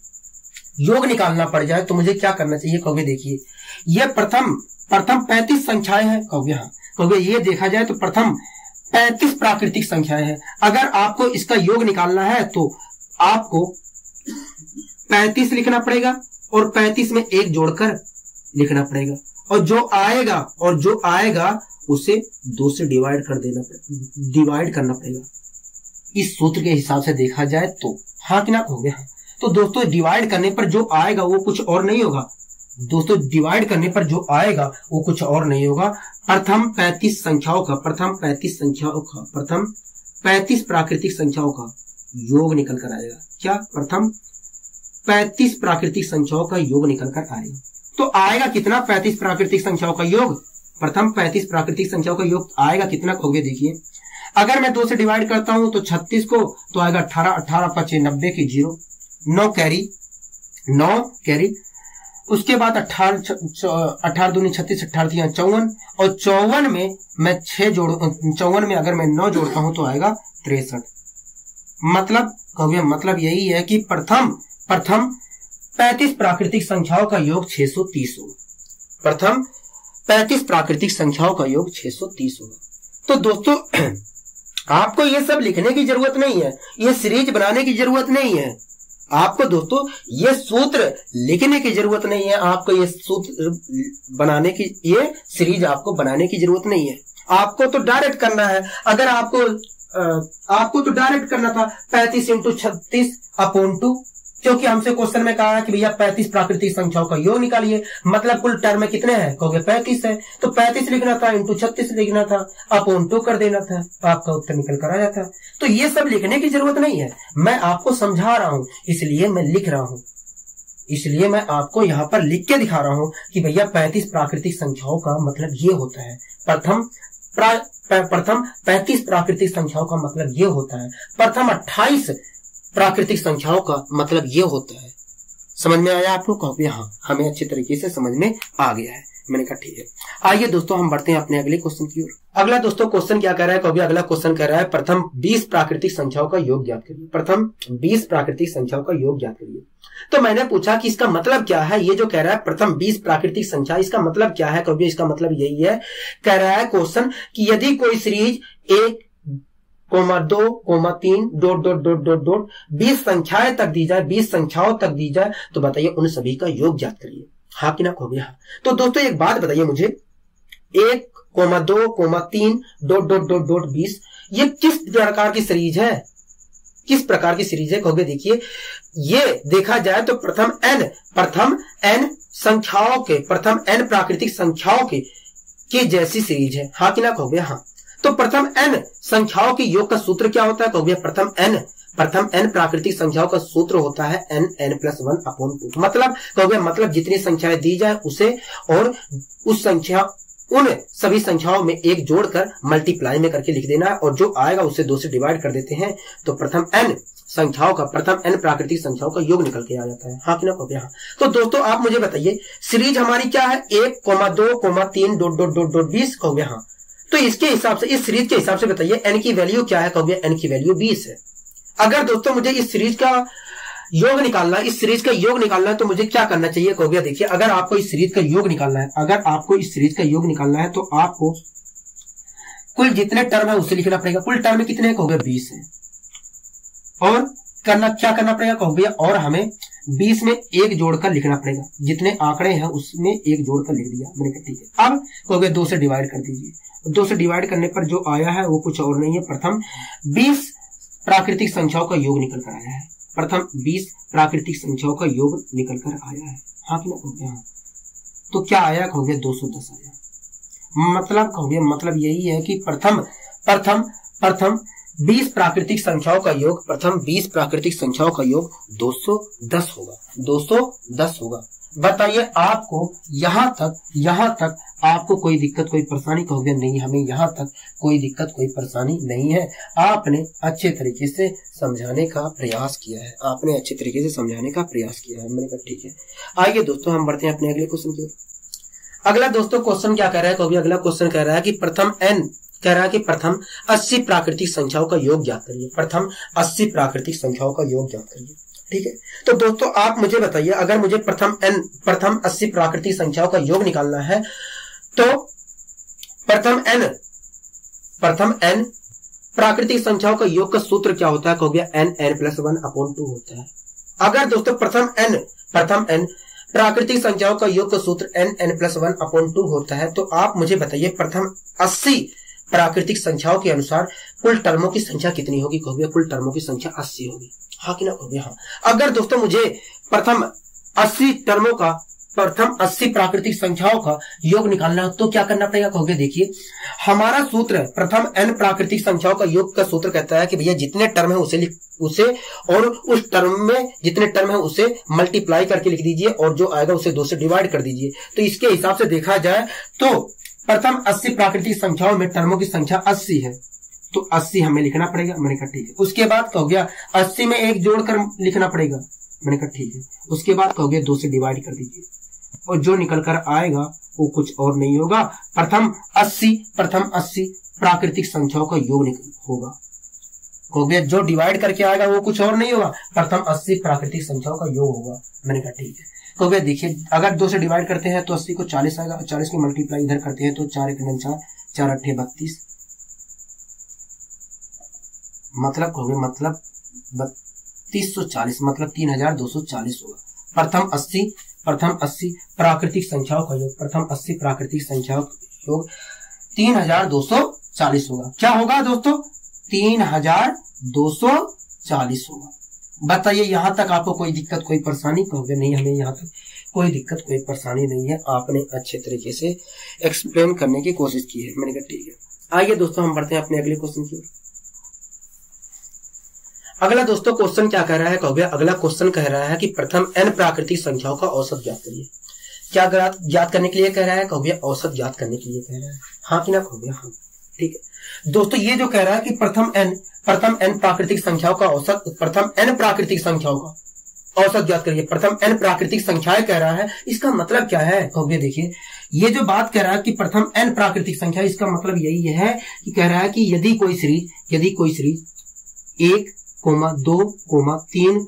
योग निकालना पड़ जाए तो मुझे क्या करना चाहिए। कहोगे देखिए ये प्रथम 35 संख्याएं हैं। कहोगे हाँ। कहोगे ये देखा जाए तो प्रथम 35 प्राकृतिक संख्याएं हैं। अगर आपको इसका योग निकालना है तो आपको 35 लिखना पड़ेगा और 35 में 1 जोड़कर लिखना पड़ेगा और जो आएगा उसे 2 से डिवाइड करना पड़ेगा। इस सूत्र के हिसाब से देखा जाए तो हाँ कि ना। हो गया। तो दोस्तों डिवाइड करने पर जो आएगा वो कुछ और नहीं होगा। दोस्तों डिवाइड करने पर जो आएगा वो कुछ और नहीं होगा। प्रथम 35 प्राकृतिक संख्याओं का योग निकल कर आएगा। क्या प्रथम 35 प्राकृतिक संख्याओं का योग निकल कर आएगा। तो आएगा कितना 35 प्राकृतिक संख्याओं का योग। प्रथम 35 प्राकृतिक संख्याओं का योग आएगा कितना। कहोगे देखिए अगर मैं 2 से डिवाइड करता हूं तो 36 को तो आएगा 18 5 90 की 0 9 कैरी। उसके बाद 18 दूनी 36 18 54 और 54 में मैं 54 में अगर मैं 9 जोड़ता हूं तो आएगा 63। मतलब यही है कि प्रथम 35 प्राकृतिक संख्याओं का योग 630 होगा। प्रथम 35 प्राकृतिक संख्याओं का योग 630 होगा। तो दोस्तों आपको ये सब लिखने की जरूरत नहीं है, ये सीरीज बनाने की जरूरत नहीं है। आपको दोस्तों ये सूत्र लिखने की जरूरत नहीं है। आपको ये सूत्र बनाने की, ये सीरीज आपको बनाने की जरूरत नहीं है। आपको तो डायरेक्ट करना है। अगर आपको तो डायरेक्ट करना था 35 × 36/2, क्योंकि हमसे क्वेश्चन में कहा है कि भैया 35 प्राकृतिक संख्याओं का योग निकालिए। मतलब कुल टर्म में कितने हैं। कहोगे 35 है तो 35 लिखना था, × 36 लिखना था, /2 कर देना था, आपका उत्तर निकल कर आ जाता है। तो ये सब लिखने की जरूरत नहीं है। मैं आपको समझा रहा हूं इसलिए मैं लिख रहा हूं, इसलिए मैं आपको यहाँ पर लिख के दिखा रहा हूं कि भैया 35 प्राकृतिक संख्याओं का मतलब ये होता है। प्रथम 35 प्राकृतिक संख्याओं का मतलब ये होता है। प्रथम 28 प्राकृतिक संख्याओं का मतलब ये होता है। समझ में आया आपको। कहोगे हाँ, हमें अच्छी तरीके से समझ में आ गया है। मैंने कहा ठीक है। आइए दोस्तों हम बढ़ते हैं अपने अगले क्वेश्चन की ओर। अगला दोस्तों क्वेश्चन क्या कह रहा है। कहोगे अगला क्वेश्चन कह रहा है प्रथम 20 प्राकृतिक संख्याओं का योग ज्ञात करिए। प्रथम 20 प्राकृतिक संख्याओं का योग ज्ञात करिए। तो मैंने पूछा कि इसका मतलब क्या है। ये जो कह रहा है प्रथम 20 प्राकृतिक संख्या, इसका मतलब क्या है। कहोगे इसका मतलब यही है, कह रहा है क्वेश्चन कि यदि कोई सीरीज 1, 2, 3 डॉट 20 संख्याएं तक दी जाए, 20 संख्याओं तक दी जाए, तो बताइए उन सभी का योग ज्ञात करिए। हाँ कि ना। कहोगे हाँ। तो दोस्तों एक बात बताइए मुझे, 1, 2, 3 डॉट 20 ये किस प्रकार की सीरीज है। किस प्रकार की सीरीज है। कहोगे देखिए ये देखा जाए तो प्रथम n संख्याओं के, प्रथम n प्राकृतिक संख्याओं के जैसी सीरीज है। हाँ कि ना। कहोगे हाँ। तो प्रथम n संख्याओं के योग का सूत्र क्या होता है। कहोगे प्रथम n प्राकृतिक संख्याओं का सूत्र होता है n+1/2। मतलब कहोगे मतलब जितनी संख्याएं दी जाए उसे और उस संख्या उन सभी संख्याओं में एक जोड़कर मल्टीप्लाई में करके लिख देना है और जो आएगा उसे 2 से डिवाइड कर देते हैं तो प्रथम n संख्याओं का, प्रथम n प्राकृतिक संख्याओं का योग निकल के आ जाता है। हाँ कि ना हो गया? हाँ। तो दोस्तों आप मुझे बताइए सीरीज हमारी क्या है, 1, 2, 3 डॉट डॉट डॉट डॉट 20 हो गया। हाँ, तो इसके हिसाब से, इस सीरीज के हिसाब से बताइए n की वैल्यू क्या है? कहोगे n की वैल्यू 20 है। अगर दोस्तों मुझे इस सीरीज का योग निकालना है, इस सीरीज का योग निकालना है तो मुझे क्या करना चाहिए? कहोगे देखिए, अगर आपको इस सीरीज का योग निकालना है, अगर आपको इस सीरीज का योग निकालना है तो आपको कुल जितने टर्म है उसे लिखना पड़ेगा। कुल टर्म कितने कहोगे? 20 है। और क्या करना पड़ेगा कहोगे? और हमें 20 में एक जोड़कर लिखना पड़ेगा। जितने आंकड़े हैं उसमें एक जोड़कर लिख दिया मैंने कहा ठीक है। अब कहोगे 2 से डिवाइड कर दीजिए। 2 से डिवाइड करने पर जो आया है वो कुछ और नहीं है, प्रथम 20 प्राकृतिक संख्याओं का योग निकल कर आया है। प्रथम 20 प्राकृतिक संख्याओं का योग निकल कर आया है। हाँ कि ना कहोगे? हाँ। तो क्या आया कहोगे? 210 आया। मतलब कहोगे, मतलब यही है कि प्रथम 20 प्राकृतिक संख्याओं का योग, प्रथम 20 प्राकृतिक संख्याओं का योग 210 होगा। 210 होगा। बताइए आपको यहां तक आपको कोई दिक्कत, कोई परेशानी? कहोगे नहीं, हमें यहां तक कोई दिक्कत, कोई परेशानी नहीं है। आपने अच्छे तरीके से समझाने का प्रयास किया है, आपने अच्छे तरीके से समझाने का प्रयास किया है। मैंने कहा ठीक है। आइए दोस्तों हम बढ़ते हैं अपने अगले क्वेश्चन की ओर। अगला दोस्तों क्वेश्चन क्या कह रहा है? कहोगे अगला क्वेश्चन कह रहा है कि प्रथम 80 प्राकृतिक संख्याओं का योग ज्ञात करिए। प्रथम 80 प्राकृतिक संख्याओं का योग ज्ञात करिए। ठीक है, तो दोस्तों आप मुझे बताइए, अगर मुझे प्रथम 80 प्राकृतिक संख्याओं का योग निकालना है तो प्रथम n प्राकृतिक संख्याओं का योग का सूत्र क्या होता है? कहोगे n+1/2 होता है। अगर दोस्तों प्रथम n प्राकृतिक संख्याओं का योग का सूत्र n+1/2 होता है तो आप मुझे बताइए प्रथम 80 प्राकृतिक संख्याओं के अनुसार कुल टर्मों की संख्या कितनी होगी? कहोगे कुल टर्मों की संख्या 80 होगी। हाँ कि ना कहोगे? हाँ। अगर दोस्तों मुझे प्रथम 80 प्राकृतिक संख्याओं का योग निकालना है तो क्या करना पड़ेगा? कहोगे देखिए, हमारा सूत्र है प्रथम n प्राकृतिक संख्याओं का योग का सूत्र कहता है कि भैया जितने टर्म है उसे और उस टर्म में जितने टर्म है उसे मल्टीप्लाई करके लिख दीजिए और जो आएगा उसे 2 से डिवाइड कर दीजिए। तो इसके हिसाब से देखा जाए तो प्रथम 80 प्राकृतिक संख्याओं में टर्मों की संख्या 80 है, तो 80 हमें लिखना पड़ेगा। मैंने कहा ठीक है। उसके बाद कहोगे 80 में एक जोड़कर लिखना पड़ेगा। मैंने कहा ठीक है। उसके बाद कहोगे 2 से डिवाइड कर दीजिए और जो निकल कर आएगा वो कुछ और नहीं होगा, प्रथम 80 प्राकृतिक संख्याओं का योग होगा। कहोगे जो डिवाइड करके आएगा वो कुछ और नहीं होगा, प्रथम 80 प्राकृतिक संख्याओं का योग होगा। मैंने कहा ठीक है। कहोगे देखिए, अगर 2 से डिवाइड करते हैं तो 80 को 40 आएगा, 40 को मल्टीप्लाई इधर करते हैं तो 4 × 4 4 × 8 32, मतलब कहोगे 3240, मतलब 3240 होगा। प्रथम 80 प्राकृतिक संख्याओं का योग, प्रथम 80 प्राकृतिक संख्याओं का योग 3240 होगा। क्या होगा दोस्तों? 3240 होगा। बताइए यहां तक आपको कोई दिक्कत, कोई परेशानी? कहोगे नहीं, हमें यहां तक कोई दिक्कत, कोई परेशानी नहीं है। आपने अच्छे तरीके से एक्सप्लेन करने की कोशिश की है। मैंने कहा ठीक है। आइए दोस्तों हम बढ़ते हैं अपने अगले क्वेश्चन की ओर। अगला दोस्तों क्वेश्चन क्या कह रहा है? कहोगे अगला क्वेश्चन कह रहा है कि प्रथम n प्राकृतिक संख्याओं का औसत ज्ञात करिए। क्या ज्ञात करने के लिए कह रहा है? कहोगे औसत ज्ञात करने के लिए कह रहा है। हाँ कि ना कहोगे? हाँ। ठीक है दोस्तों, ये जो कह रहा है कि प्रथम n प्राकृतिक संख्याओं का औसत, प्रथम n प्राकृतिक संख्याओं का औसत ज्ञात करिए। प्रथम n प्राकृतिक संख्याएं कह रहा है, इसका मतलब क्या है? कहोगे देखिए, ये जो बात कह रहा है कि प्रथम n प्राकृतिक संख्या, इसका मतलब यही है कि कह रहा है कि यदि कोई सीरीज 1, 2, 3,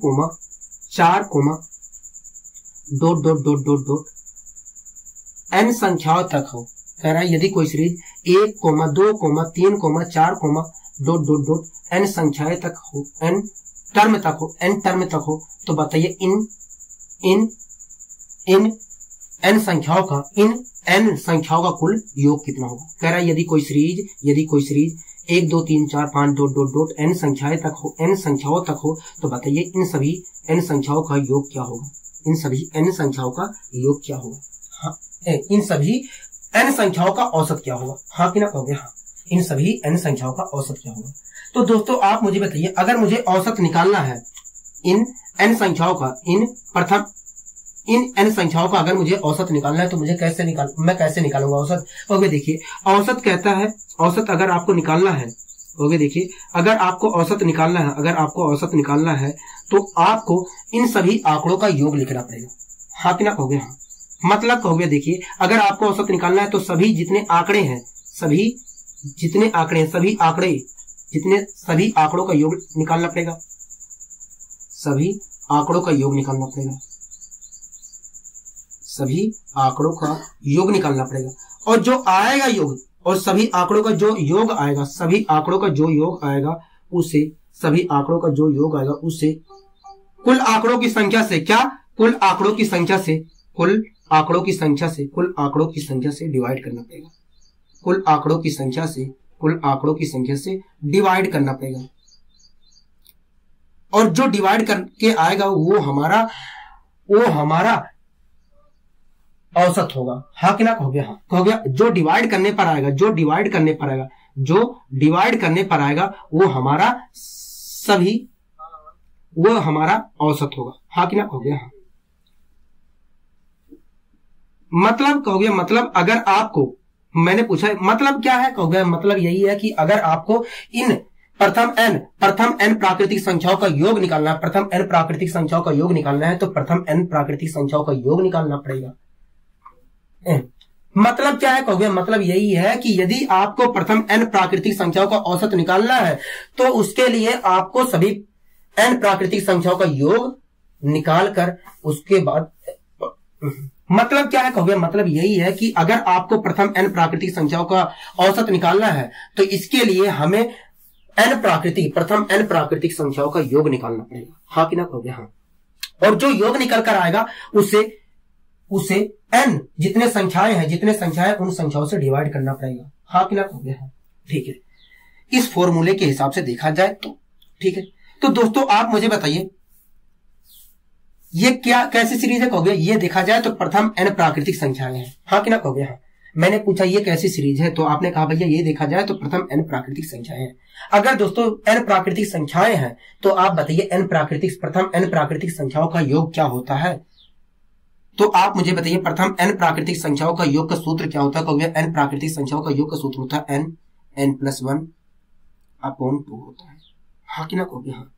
4, n संख्याओं तक हो। कह रहा है यदि कोई सीरीज 1, 2, 3, 4 n संख्याएं तक हो, n टर्म तक हो, तो बताइए इन n संख्याओं का कुल योग कितना होगा? कह रहा है यदि कोई सीरीज 1, 2, 3, 4, 5 n संख्याओं तक हो तो बताइए इन सभी n संख्याओं का योग क्या होगा? इन सभी n संख्याओं का योग क्या होगा? हाँ, इन सभी n संख्याओं का औसत क्या होगा? हाँ कि ना कहोगे? हाँ। इन सभी n संख्याओं का औसत क्या होगा? तो दोस्तों आप मुझे बताइए, अगर मुझे औसत निकालना है इन n संख्याओं का, इन n संख्याओं का अगर मुझे औसत निकालना है तो मुझे मैं कैसे निकालूंगा औसत? ओके देखिए, औसत कहता है, औसत अगर आपको निकालना है, ओके देखिए, अगर आपको औसत निकालना है तो आपको इन सभी आंकड़ों का योग लिखना पड़ेगा। हाँ कि ना कहोगे? हाँ। मतलब कहोगे देखिए, अगर आपको औसत निकालना है तो सभी जितने आंकड़े हैं, सभी आंकड़ों का योग निकालना पड़ेगा। सभी आंकड़ों का योग निकालना पड़ेगा। सभी आंकड़ों का योग निकालना पड़ेगा। और जो आएगा योग, और सभी आंकड़ों का जो योग आएगा, सभी आंकड़ों का जो योग आएगा उसे, सभी आंकड़ों का जो योग आएगा उसे कुल आंकड़ों की संख्या से, क्या? कुल आंकड़ों की संख्या से, कुल आंकड़ों की संख्या से, कुल आंकड़ों की संख्या से डिवाइड करना पड़ेगा। कुल आंकड़ों की संख्या से, कुल आंकड़ों की संख्या से डिवाइड करना पड़ेगा। और जो डिवाइड करके आएगा वो हमारा औसत होगा। हाँ कि ना कहोगे? हाँ कहोगे। जो डिवाइड करने पर आएगा, जो डिवाइड करने पर आएगा वो हमारा औसत होगा। हाँ कि ना कहोगे? हाँ। मतलब कहोगे, मतलब अगर आपको, मैंने पूछा मतलब क्या है? कहोगे मतलब यही है कि अगर आपको इन प्रथम n प्राकृतिक संख्याओं का योग निकालना है, प्रथम n प्राकृतिक संख्याओं का योग निकालना है तो प्रथम n प्राकृतिक संख्याओं का योग निकालना पड़ेगा। मतलब क्या है? कहोगे मतलब यही है कि यदि आपको प्रथम n प्राकृतिक संख्याओं का औसत निकालना है तो उसके लिए आपको सभी n प्राकृतिक संख्याओं का योग निकाल कर उसके बाद, मतलब क्या है? कहोगे मतलब यही है कि अगर आपको प्रथम n प्राकृतिक संख्याओं का औसत निकालना है तो इसके लिए हमें प्रथम n प्राकृतिक संख्याओं का योग निकालना पड़ेगा। हाँ कि ना कहोगे? हाँ। और जो योग निकल कर आएगा उसे n जितने संख्याएं उन संख्याओं से डिवाइड करना पड़ेगा। हाँ कि ना कहोगे? हाँ। ठीक है, इस फॉर्मूले के हिसाब से देखा जाए तो ठीक है। तो दोस्तों आप मुझे बताइए ये कैसी सीरीज है? कहोगे ये देखा जाए तो प्रथम n प्राकृतिक संख्याएं हैं। हाँ कि ना कहोगे? हाँ। मैंने पूछा ये कैसी सीरीज है तो आपने कहा भैया ये देखा जाए तो प्रथम n प्राकृतिक संख्याएं हैं। अगर दोस्तों n प्राकृतिक संख्याएं हैं तो आप बताइए प्रथम n प्राकृतिक संख्याओं का योग क्या होता है? तो आप मुझे बताइए प्रथम n प्राकृतिक संख्याओं का योग का सूत्र क्या होता है? कहोगे n प्राकृतिक संख्याओं का योग का सूत्र होता है n+1/2 होता है। हाँ कि ना कहोगे? हाँ।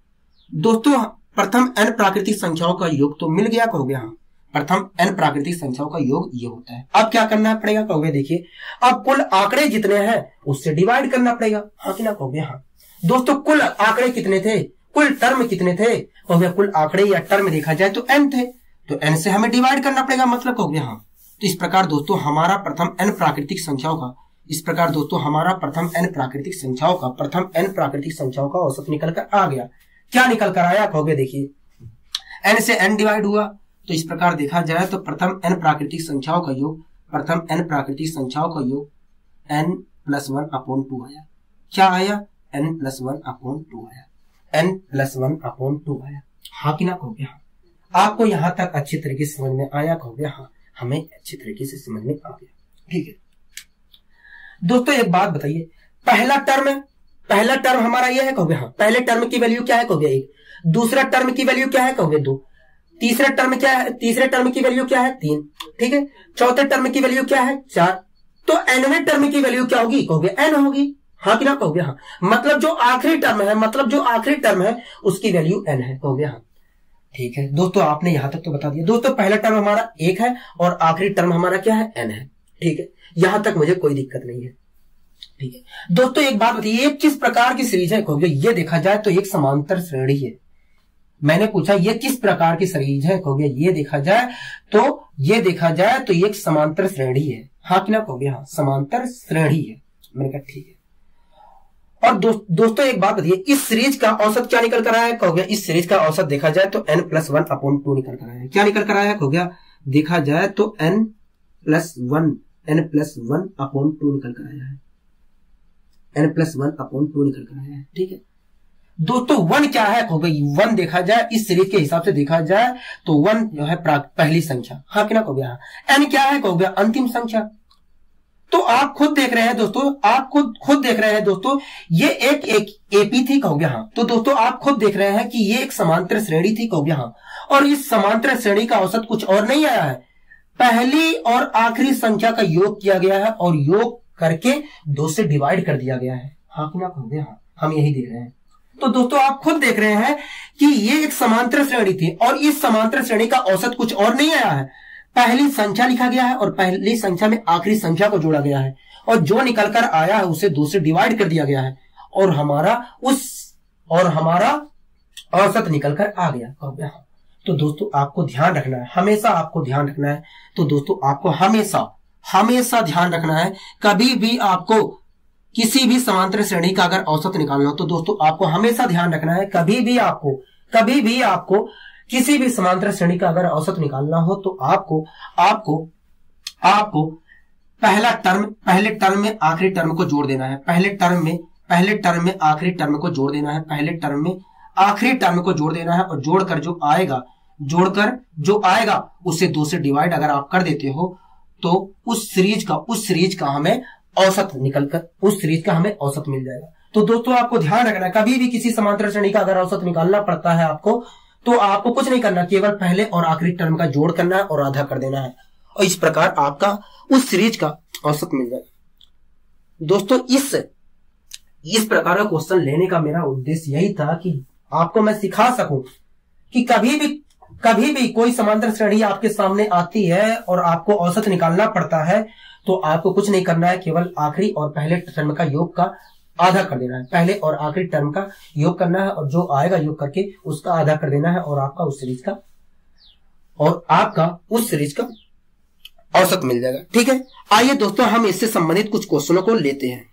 दोस्तों प्रथम n प्राकृतिक संख्याओं का योग तो मिल गया। कहोगे हाँ, प्रथम n प्राकृतिक संख्याओं का योग ये होता है। अब क्या करना पड़ेगा? कहोगे देखिए, अब कुल आंकड़े जितने हैं उससे डिवाइड करना पड़ेगा। हाँ कि ना कहोगे? हाँ। दोस्तों कुल आंकड़े कितने थे? कुल टर्म कितने थे? कहोगे कुल आंकड़े या टर्म देखा जाए तो n थे, तो n से हमें डिवाइड करना पड़ेगा। मतलब कहोगे हाँ। तो इस प्रकार दोस्तों हमारा प्रथम n प्राकृतिक संख्याओं का औसत निकल कर आ गया। क्या निकल कर आया? कहोगे देखिए n से n डिवाइड हुआ, तो इस प्रकार देखा जाए तो प्रथम n प्राकृतिक संख्याओं का योग n+1/2 आया। क्या आया? n+1/2 आया। n+1/2 आया। हाँ कि ना कहोगे? हाँ। आपको यहां तक अच्छी तरीके से समझ में आया? कहोगे हाँ, हमें अच्छी तरीके से समझ में आ गया। ठीक है दोस्तों, एक बात बताइए, पहला टर्म हमारा यह है। कहोगे हाँ। पहले टर्म की वैल्यू क्या है? कहोगे 1। दूसरा टर्म की वैल्यू क्या है? कहोगे 2। तीसरे टर्म की वैल्यू क्या है? 3। ठीक है। चौथे टर्म की वैल्यू क्या है? 4। तो nवें टर्म की वैल्यू क्या होगी? कहोगे n होगी। हाँ कि ना कहोगे? हाँ। मतलब जो आखिरी टर्म है उसकी वैल्यू n है। कहोगे हाँ। ठीक है दोस्तों, आपने यहां तक तो बता दिया। दोस्तों पहला टर्म हमारा 1 है और आखिरी टर्म हमारा क्या है? n है। ठीक है, यहां तक मुझे कोई दिक्कत नहीं है। ठीक है दोस्तों, एक बात बताइए, ये किस प्रकार की सीरीज है? कहोगे ये देखा जाए तो एक समांतर श्रेणी है। मैंने पूछा ये किस प्रकार की सीरीज है? कहोगे ये देखा जाए तो एक समांतर श्रेणी है। हाँ कि ना कहोगे? हाँ, समांतर श्रेणी है। मैंने कहा ठीक है। और दोस्तों एक बात बताइए, इस सीरीज का औसत क्या निकल कर आया है? कहोगे इस सीरीज का औसत देखा जाए तो n+1/2 निकल कर आया है। क्या निकल कर आया है? कहोगे देखा जाए तो n+1/2 निकल कर आया है। n+1/2 निकल कर आया है। ठीक है दोस्तों, 1 क्या है? कहोगे 1 देखा जाए, इस सीरीज के हिसाब से देखा जाए तो 1 जो है पहली संख्या। हाँ कि ना कहोगे? हाँ। n क्या है? कहोगे अंतिम संख्या। तो आप खुद देख रहे हैं दोस्तों, आप खुद देख रहे हैं दोस्तों, ये एक एपी थी, कहोगे हाँ। तो दोस्तों आप खुद देख रहे हैं कि ये एक समांतर श्रेणी थी, कहोगे हाँ। और इस समांतर श्रेणी का औसत कुछ और नहीं आया है, पहली और आखिरी संख्या का योग किया गया है और योग करके 2 से डिवाइड कर दिया गया है। हाँ कि ना कहोगे हाँ, हम यही देख रहे हैं। तो दोस्तों आप खुद देख रहे हैं कि ये एक समांतर श्रेणी थी और इस समांतर श्रेणी का औसत कुछ और नहीं आया है, पहली संख्या लिखा गया है और पहली संख्या में आखिरी संख्या को जोड़ा गया है और जो निकलकर आया है उसे 2 से डिवाइड कर दिया गया है और हमारा औसत निकलकर आ गया। तो दोस्तों आपको ध्यान रखना है, हमेशा आपको ध्यान रखना है। तो दोस्तों आपको हमेशा ध्यान रखना है, कभी भी आपको किसी भी समांतर श्रेणी का अगर औसत निकालना हो तो दोस्तों आपको हमेशा ध्यान रखना है, कभी भी आपको किसी भी समांतर श्रेणी का अगर औसत निकालना हो तो आपको पहले टर्म में आखिरी टर्म को जोड़ देना है, पहले टर्म में आखिरी टर्म को जोड़ देना है, पहले टर्म में आखिरी टर्म को जोड़ देना है और जोड़कर जो आएगा उसे 2 से डिवाइड अगर आप कर देते हो तो उस सीरीज का हमें औसत मिल जाएगा। तो दोस्तों आपको ध्यान रखना है, कभी भी किसी समांतर श्रेणी का अगर औसत निकालना पड़ता है आपको, तो आपको कुछ नहीं करना, केवल पहले और आखिरी टर्म का जोड़ करना है और आधा कर देना है और इस प्रकार आपका उस सीरीज का औसत मिल जाएगा। दोस्तों इस प्रकार का क्वेश्चन लेने का मेरा उद्देश्य यही था कि आपको मैं सिखा सकूं कि कभी भी कोई समांतर श्रेणी आपके सामने आती है और आपको औसत निकालना पड़ता है तो आपको कुछ नहीं करना है, केवल आखिरी और पहले टर्म का योग का आधा कर देना है, पहले और आखिरी टर्म का योग करना है और जो आएगा योग करके उसका आधा कर देना है और आपका उस सीरीज का औसत मिल जाएगा। ठीक है, आइए दोस्तों हम इससे संबंधित कुछ क्वेश्चनों को लेते हैं।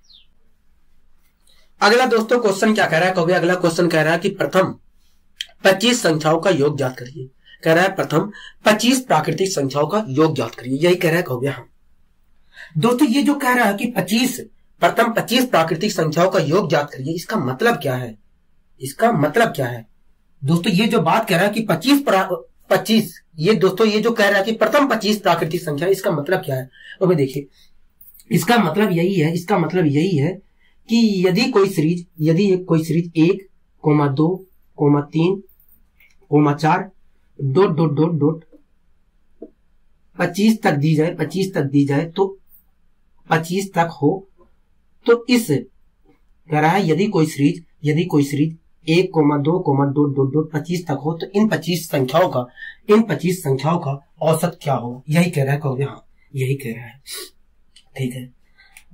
अगला दोस्तों क्वेश्चन क्या कह रहा है, कहोगे अगला क्वेश्चन कह रहा है कि प्रथम 25 संख्याओं का योग ज्ञात करिए। कह रहा है प्रथम 25 प्राकृतिक संख्याओं का योग ज्ञात करिए, यही कह रहा है, कहोगे हाँ। दोस्तों ये जो कह रहा है कि प्रथम 25 प्राकृतिक संख्याओं का योग ज्ञात करिए, इसका मतलब क्या है? दोस्तों ये जो बात कह रहा है कि 25 ये दोस्तों ये जो कह रहा है कि प्रथम 25 प्राकृतिक संख्या, इसका मतलब क्या है? तो भाई देखिए, इसका मतलब यही है कि यदि कोई सीरीज 1, 2, 3, 4 ... 25 तक दी जाए तो 25 तक हो, तो इस कह रहा है यदि कोई सीरीज 1, 2, 25 तक हो तो इन 25 संख्याओं का औसत क्या हो, यही कह रहा है, कहोगे हाँ, यही कह रहा है। ठीक है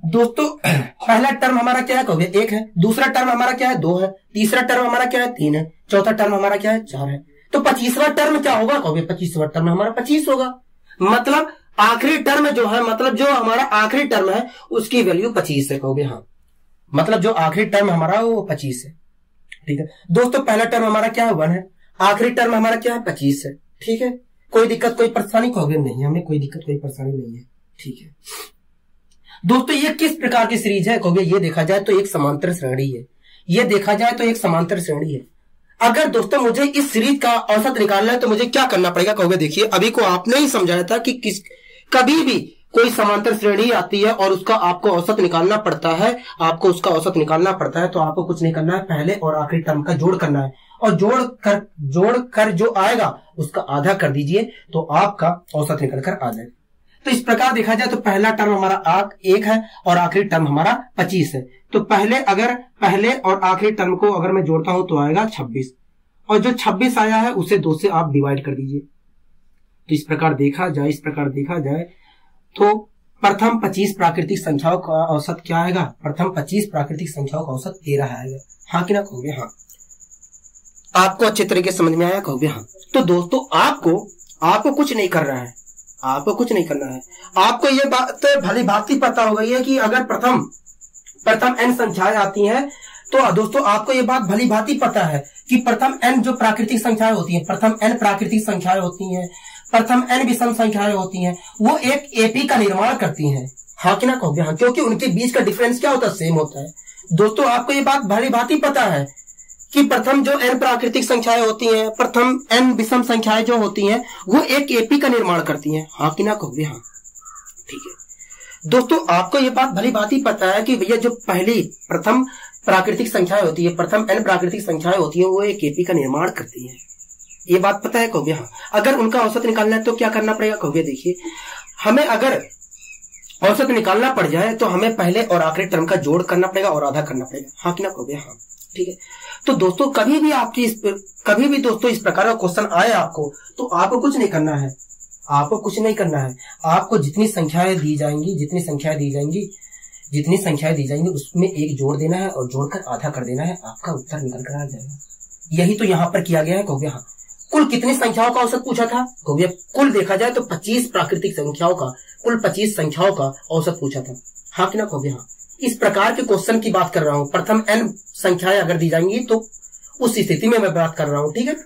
दोस्तों, पहला टर्म हमारा क्या है, कहोगे 1 है, दूसरा टर्म हमारा क्या है, 2 है, तीसरा टर्म हमारा क्या है, 3 है, चौथा टर्म हमारा क्या है, 4 है। तो 25वां टर्म क्या होगा, कहोगे 25वां टर्म हमारा 25 होगा। मतलब आखिरी टर्म जो हमारा आखिरी टर्म है उसकी वैल्यू 25 है, कहोगे हाँ, मतलब जो आखिरी टर्म हमारा वो 25 है। ठीक है दोस्तों, पहला टर्म हमारा क्या है, 1 है, आखिरी टर्म हमारा क्या है, 25 है। ठीक है, कोई दिक्कत कोई परेशानी, कहोगे नहीं, हमें कोई दिक्कत कोई परेशानी नहीं है। ठीक है दोस्तों, ये किस प्रकार की सीरीज है, कहोगे ये देखा जाए तो एक समांतर श्रेणी है। अगर दोस्तों मुझे इस सीरीज का औसत निकालना है तो मुझे क्या करना पड़ेगा, कहोगे देखिए अभी को आपने ही समझाया था कि कभी भी कोई समांतर श्रेणी आती है और उसका आपको औसत निकालना पड़ता है, तो आपको कुछ नहीं करना है, पहले और आखिरी टर्म का जोड़ करना है और जोड़ कर जो आएगा उसका आधा कर दीजिए तो आपका औसत निकल कर आ जाएगा। तो इस प्रकार देखा जाए तो पहला टर्म हमारा 1 है और आखिरी टर्म हमारा 25 है। तो पहले और आखिरी टर्म को अगर मैं जोड़ता हूं तो आएगा 26 और जो 26 आया है उसे 2 से आप डिवाइड कर दीजिए। तो इस प्रकार देखा जाए तो प्रथम 25 प्राकृतिक संख्याओं का औसत क्या आएगा, प्रथम 25 प्राकृतिक संख्याओं का औसत 13 आएगा। हाँ कि ना, कहोगे हाँ। आपको अच्छे तरीके से समझ में आया, कहोगे हाँ। तो दोस्तों आपको कुछ नहीं करना है, आपको ये बात भली भांति पता हो गई है कि अगर प्रथम n संख्याएं आती हैं तो दोस्तों आपको ये बात भली भांति पता है कि प्रथम n जो प्राकृतिक संख्याएं होती हैं, प्रथम n प्राकृतिक संख्याएं होती हैं, प्रथम n विषम संख्याएं होती हैं, वो एक एपी का निर्माण करती हैं। हाँ कि ना, कहोगे हाँ, क्योंकि उनके बीच का डिफरेंस क्या होता है, सेम होता है। दोस्तों आपको ये बात भली भांति पता है कि प्रथम जो n प्राकृतिक संख्याएं होती हैं, प्रथम n विषम संख्याएं जो होती हैं वो एक एपी का निर्माण करती हैं। हाँ कि ना, कहोगे हाँ। ठीक है दोस्तों आपको ये बात भली भांति पता है कि भैया जो पहली प्रथम प्राकृतिक संख्याएं होती है, प्रथम n प्राकृतिक संख्याएं होती है, वो एक एपी का निर्माण करती है। ये बात पता है कहोगे हाँ। अगर उनका औसत निकालना है तो क्या करना पड़ेगा कहोगे, देखिए हमें अगर औसत निकालना पड़ जाए तो हमें पहले और आखिरी टर्म का जोड़ करना पड़ेगा और आधा करना पड़ेगा, हाँ कि ना कहोगे हाँ। ठीक है, तो दोस्तों कभी भी दोस्तों इस प्रकार का क्वेश्चन आए आपको, तो आपको कुछ नहीं करना है, आपको कुछ नहीं करना है। आपको जितनी संख्याएं दी जाएंगी उसमें एक जोड़ देना है और जोड़कर आधा कर देना है, आपका उत्तर निकल कर आ जाएगा। यही तो यहाँ पर किया गया है कहोगे हाँ। कुल कितनी संख्याओं का औसत पूछा था कहोगे, कुल देखा जाए तो 25 प्राकृतिक संख्याओं का, कुल 25 संख्याओं का औसत पूछा था, हाँ कि ना कहोगे हाँ। इस प्रकार के क्वेश्चन की बात कर रहा हूं। प्रथम n संख्याएं अगर दी जाएंगी तो उस स्थिति में मैं बात कर रहा हूं। ठीक है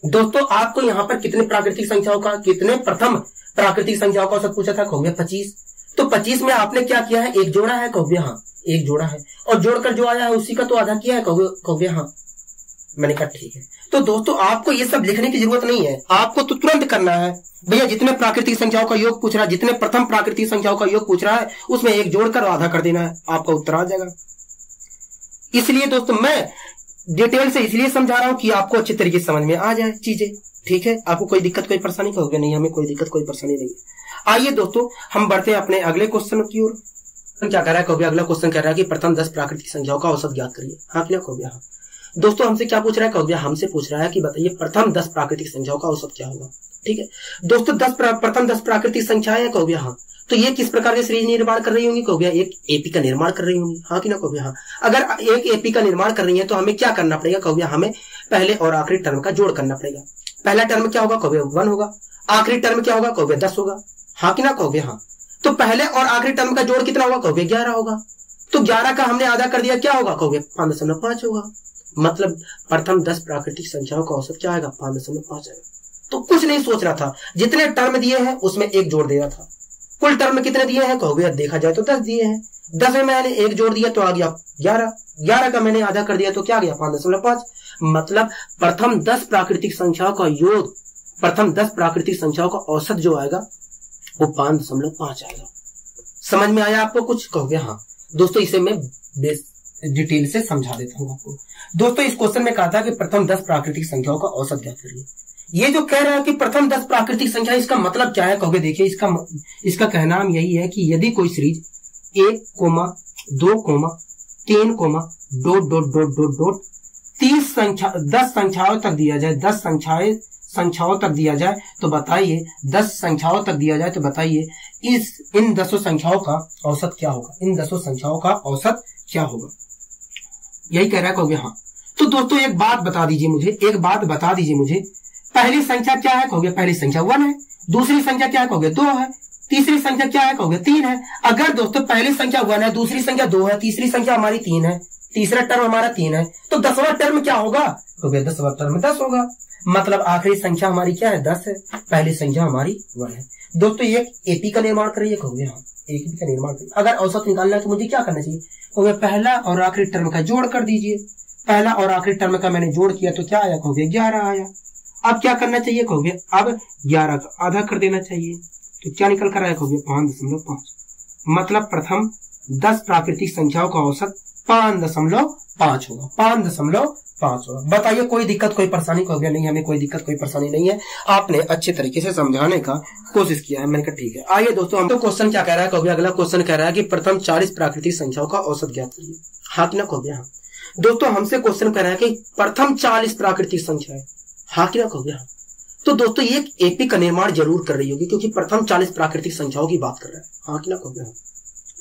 दोस्तों, आपको यहाँ पर कितने प्राकृतिक संख्याओं का, कितने प्रथम प्राकृतिक संख्याओं का औसत पूछा था कहोगे 25। तो 25 में आपने क्या किया है, एक जोड़ा है कहोगे हाँ, एक जोड़ा है, और जोड़कर जो आया है उसी का तो आधा किया है कहोगे हाँ। मैंने कहा ठीक है। तो दोस्तों आपको ये सब लिखने की जरूरत नहीं है, आपको तो तुरंत करना है। भैया जितने प्राकृतिक संख्याओं का योग पूछ रहा है, जितने प्रथम प्राकृतिक संख्याओं का योग पूछ रहा है, उसमें एक जोड़कर आधा कर देना है, आपका उत्तर आ जाएगा। इसलिए दोस्तों मैं डिटेल से इसलिए समझा रहा हूं कि आपको अच्छे तरीके से समझ में आ जाए चीजें। ठीक है, आपको कोई दिक्कत कोई परेशानी कहोगे नहीं, हमें कोई दिक्कत कोई परेशानी नहीं है। आइए दोस्तों हम बढ़ते हैं अपने अगले क्वेश्चन की ओर। क्या कह रहा है कहोगे, अगला क्वेश्चन कह रहा है कि प्रथम 10 प्राकृतिक संख्याओं का औसत ज्ञात करिए, हाँ क्या कहोगे हाँ। दोस्तों हमसे क्या पूछ रहा है कहोगे, हमसे पूछ रहा है कि बताइए प्रथम 10 प्राकृतिक संख्याओं का औसत क्या होगा। ठीक है दोस्तों, प्रथम 10 प्राकृतिक संख्याएं है कहोगे हाँ, तो ये किस प्रकार के सीरीज निर्माण कर रही होंगी कहोगे, एक एपी का निर्माण कर रही होंगी, हाँ कि ना कहोगे हाँ। अगर एक एपी का निर्माण कर रही है तो हमें क्या करना पड़ेगा कहोगे, हमें पहले और आखिरी टर्म का जोड़ करना पड़ेगा। पहला टर्म क्या होगा कहोगे 1 होगा, आखिरी टर्म क्या होगा कहोगे 10 होगा, हाँ कि ना कहोगे हाँ। तो पहले और आखिरी टर्म का जोड़ कितना होगा कहोगे 11 होगा, तो 11 का हमने आधा कर दिया, क्या होगा कहोगे 5.5 होगा। मतलब प्रथम 10 प्राकृतिक संख्याओं का औसत क्या आएगा 5.5 आएगा। तो कुछ नहीं सोच रहा था, जितने टर्म दिए हैं उसमें एक जोड़ दिया था। कुल टर्म कितने दिए हैं कहोगे, देखा जाए तो 10 दिए हैं, 10 में मैंने एक जोड़ दिया तो आ गया 11, 11 का मैंने आधा कर दिया तो क्या आ गया 5.5। मतलब प्रथम 10 प्राकृतिक संख्याओं का योग, प्रथम 10 प्राकृतिक संख्याओं का औसत जो आएगा वो 5.5 आएगा। समझ में आया आपको कुछ कहोगे हाँ। दोस्तों इसे मैं डिटेल से समझा देता हूं आपको। दोस्तों इस क्वेश्चन में कहा था कि प्रथम 10 प्राकृतिक संख्याओं का औसत ज्ञात करिए। ये जो कह रहा है कि प्रथम 10 प्राकृतिक संख्या, इसका मतलब क्या है कहोगे, देखिए इसका कहना यही है कि यदि कोई सीरीज 1, 2, 3, डॉट 30 संख्या 10 संख्याओं तक दिया जाए, 10 संख्याओं तक दिया जाए तो बताइए, 10 संख्याओं तक दिया जाए तो बताइए इन 10 संख्याओं का औसत क्या होगा, इन 10 संख्याओं का औसत क्या होगा, यही कह रहा है कहोगे हाँ। तो दोस्तों एक बात बता दीजिए मुझे, पहली संख्या क्या है कहोगे, पहली संख्या 1 है, दूसरी संख्या क्या है कहोगे 2 है, तीसरी संख्या क्या है कहोगे 3 है। अगर दोस्तों पहली संख्या 1 है, दूसरी संख्या 2 है, तीसरी संख्या हमारी 3 है, तीसरा टर्म हमारा 3 है, तो 10वां टर्म क्या होगा कहोगे, 10वां टर्म 10 होगा। मतलब आखिरी संख्या हमारी क्या है 10 है, पहली संख्या हमारी 1 है। दोस्तों ये एपी का निर्माण करिए कहोगे हाँ, एपी का निर्माण करिए। अगर औसत निकालना है तो मुझे क्या करना चाहिए कहोगे, पहला और आखिरी टर्म का जोड़ कर दीजिए। पहला और आखिरी टर्म का मैंने जोड़ किया तो क्या आया कहोगे 11 आया। अब क्या करना चाहिए कहोगे, अब 11 का आधा कर देना चाहिए, तो क्या निकल कर आया कहोगे 5.5। मतलब प्रथम 10 प्राकृतिक संख्याओं का औसत 5.5 होगा, 5.5 होगा। बताइए कोई दिक्कत कोई परेशानी कहोगे नहीं, हमें कोई दिक्कत कोई परेशानी नहीं है, आपने अच्छे तरीके से समझाने का कोशिश किया है। मैंने कहा ठीक है। आइए दोस्तों हम तो क्वेश्चन क्या कह रहा है कहोगे, अगला क्वेश्चन कह रहा है कि प्रथम 40 प्राकृतिक संख्याओं का औसत ज्ञात करिए, हाँ कि ना कहोगे हाँ। दोस्तों हमसे क्वेश्चन कह रहा है कि प्रथम 40 प्राकृतिक संख्या है, हाँ कि ना कहोगे हाँ। तो दोस्तों ये एपी का निर्माण जरूर कर रही होगी क्योंकि प्रथम 40 प्राकृतिक संख्याओं की बात कर रहा है, हाँ कि ना कहोगे हाँ।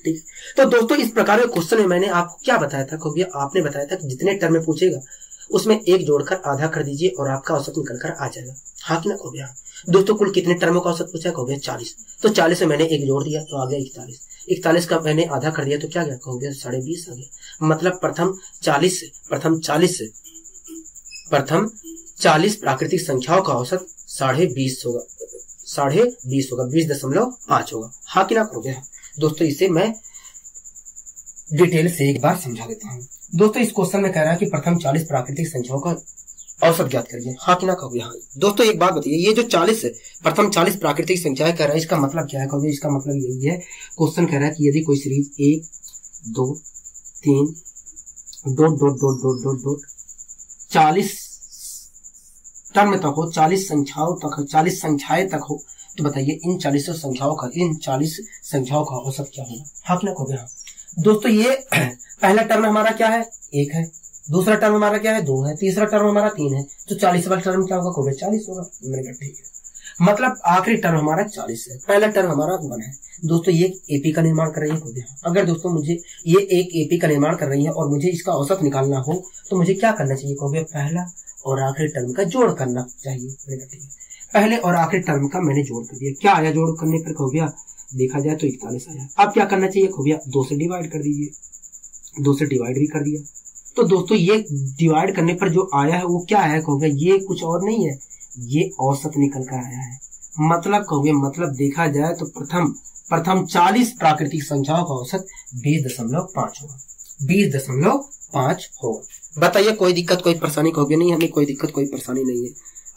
ठीक, तो दोस्तों इस प्रकार के क्वेश्चन में मैंने आपको क्या बताया था कहोगे, आपने बताया था कि जितने टर्म में पूछेगा उसमें एक जोड़कर आधा कर दीजिए और आपका औसत निकल कर आ जाएगा, हाँ कि ना कहोगे हाँ। दोस्तों कुल कितने टर्मों का औसत पूछा कहोगे 40, तो 40 में मैंने एक जोड़ दिया तो आ गया 41, 41 का मैंने आधा कर दिया तो क्या गया कहोगे 20.5 आ गया। मतलब प्रथम 40 प्राकृतिक संख्याओं का औसत 20.5 होगा, 20.5 होगा, 20.5 होगा, हाँ कि ना कहोगे हाँ। दोस्तों इसे मैं डिटेल से एक बार समझा देता हूँ। दोस्तों इस क्वेश्चन में कह रहा है कि प्रथम 40 प्राकृतिक संख्याओं का औसत ज्ञात करिए, हाँ कि ना कहोगे हाँ। दोस्तों एक बात बताइए, ये जो 40 प्रथम 40 प्राकृतिक संख्याएं कह रहा है, इसका मतलब क्या है कहोगे? इसका मतलब यही है, क्वेश्चन कह रहा है कि यदि कोई series 1 2 3 dot dot dot dot dot dot 40 term तक हो, 40 संख्याओं तक हो, 40 संख्याएं तक हो, तो बताइए इन 40 संख्याओं का औसत क्या होगा? हाँ कि ना कहोगे हाँ। दोस्तों ये पहला टर्म हमारा क्या है? 1 है, दूसरा टर्म हमारा क्या है? 2 है, तीसरा टर्म हमारा 3 है, तो 40 वाला टर्म क्या होगा कहोगे? 40 होगा। मैंने कहा ठीक है, मतलब आखिरी टर्म हमारा 40 है, पहला टर्म हमारा 1 है। दोस्तों ये एपी का निर्माण कर रही है कहोगे हाँ। अगर दोस्तों मुझे ये एक एपी का निर्माण कर रही है और मुझे इसका औसत निकालना हो तो मुझे क्या करना चाहिए कहोगे? पहला और आखिरी टर्म का जोड़ करना चाहिए। मैंने कहा ठीक है, पहले और आखिरी टर्म का मैंने जोड़ कर दिया। क्या आया जोड़ करने पर कहोगे? देखा जाए तो 41 आया। अब क्या करना चाहिए कहोगे? 2 से डिवाइड कर दीजिए, 2 से डिवाइड भी कर दिया। तो दोस्तों ये डिवाइड करने पर जो आया है वो क्या है कहोगे? ये कुछ और नहीं है, ये औसत निकल कर आया है। मतलब कहोगे, मतलब देखा जाए तो प्रथम 40 प्राकृतिक संख्याओं का औसत 20.5 होगा, 20.5 होगा। बताइए कोई दिक्कत कोई परेशानी कहोगे? नहीं, हमें कोई दिक्कत कोई परेशानी नहीं है,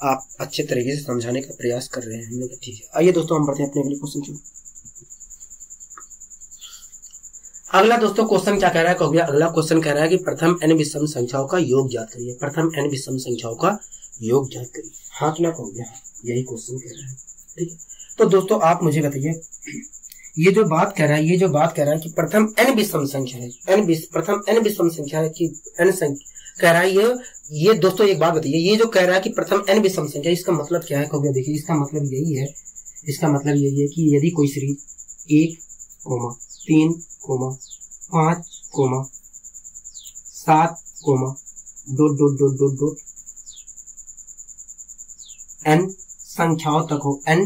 आप अच्छे तरीके से समझाने का प्रयास कर रहे हैं। हमने कहा ठीक है। आइए दोस्तों हम बढ़ते हैं अपने अगले क्वेश्चन की। अगला दोस्तों क्वेश्चन क्या कह रहा है कहोगे? अगला क्वेश्चन कह रहा है कि प्रथम n विषम संख्याओं का योग ज्ञात करिए। प्रथम n विषम संख्याओं का योग ज्ञात करिए, हाँ कि ना कहोगे हाँ। यही क्वेश्चन कह रहा है, ठीक है। तो दोस्तों आप मुझे बताइए, ये जो बात कह रहा है कि प्रथम n विषम संख्या है, प्रथम n विषम संख्या है कि n कह रहा है ये दोस्तों एक बात बताइए, ये जो कह रहा है कि प्रथम n विषम संख्या, इसका मतलब क्या है कहोगे? देखिए इसका मतलब यही है कि यदि कोई series 1, 3, 5, 7, dot dot dot dot dot n संख्याओं तक हो, n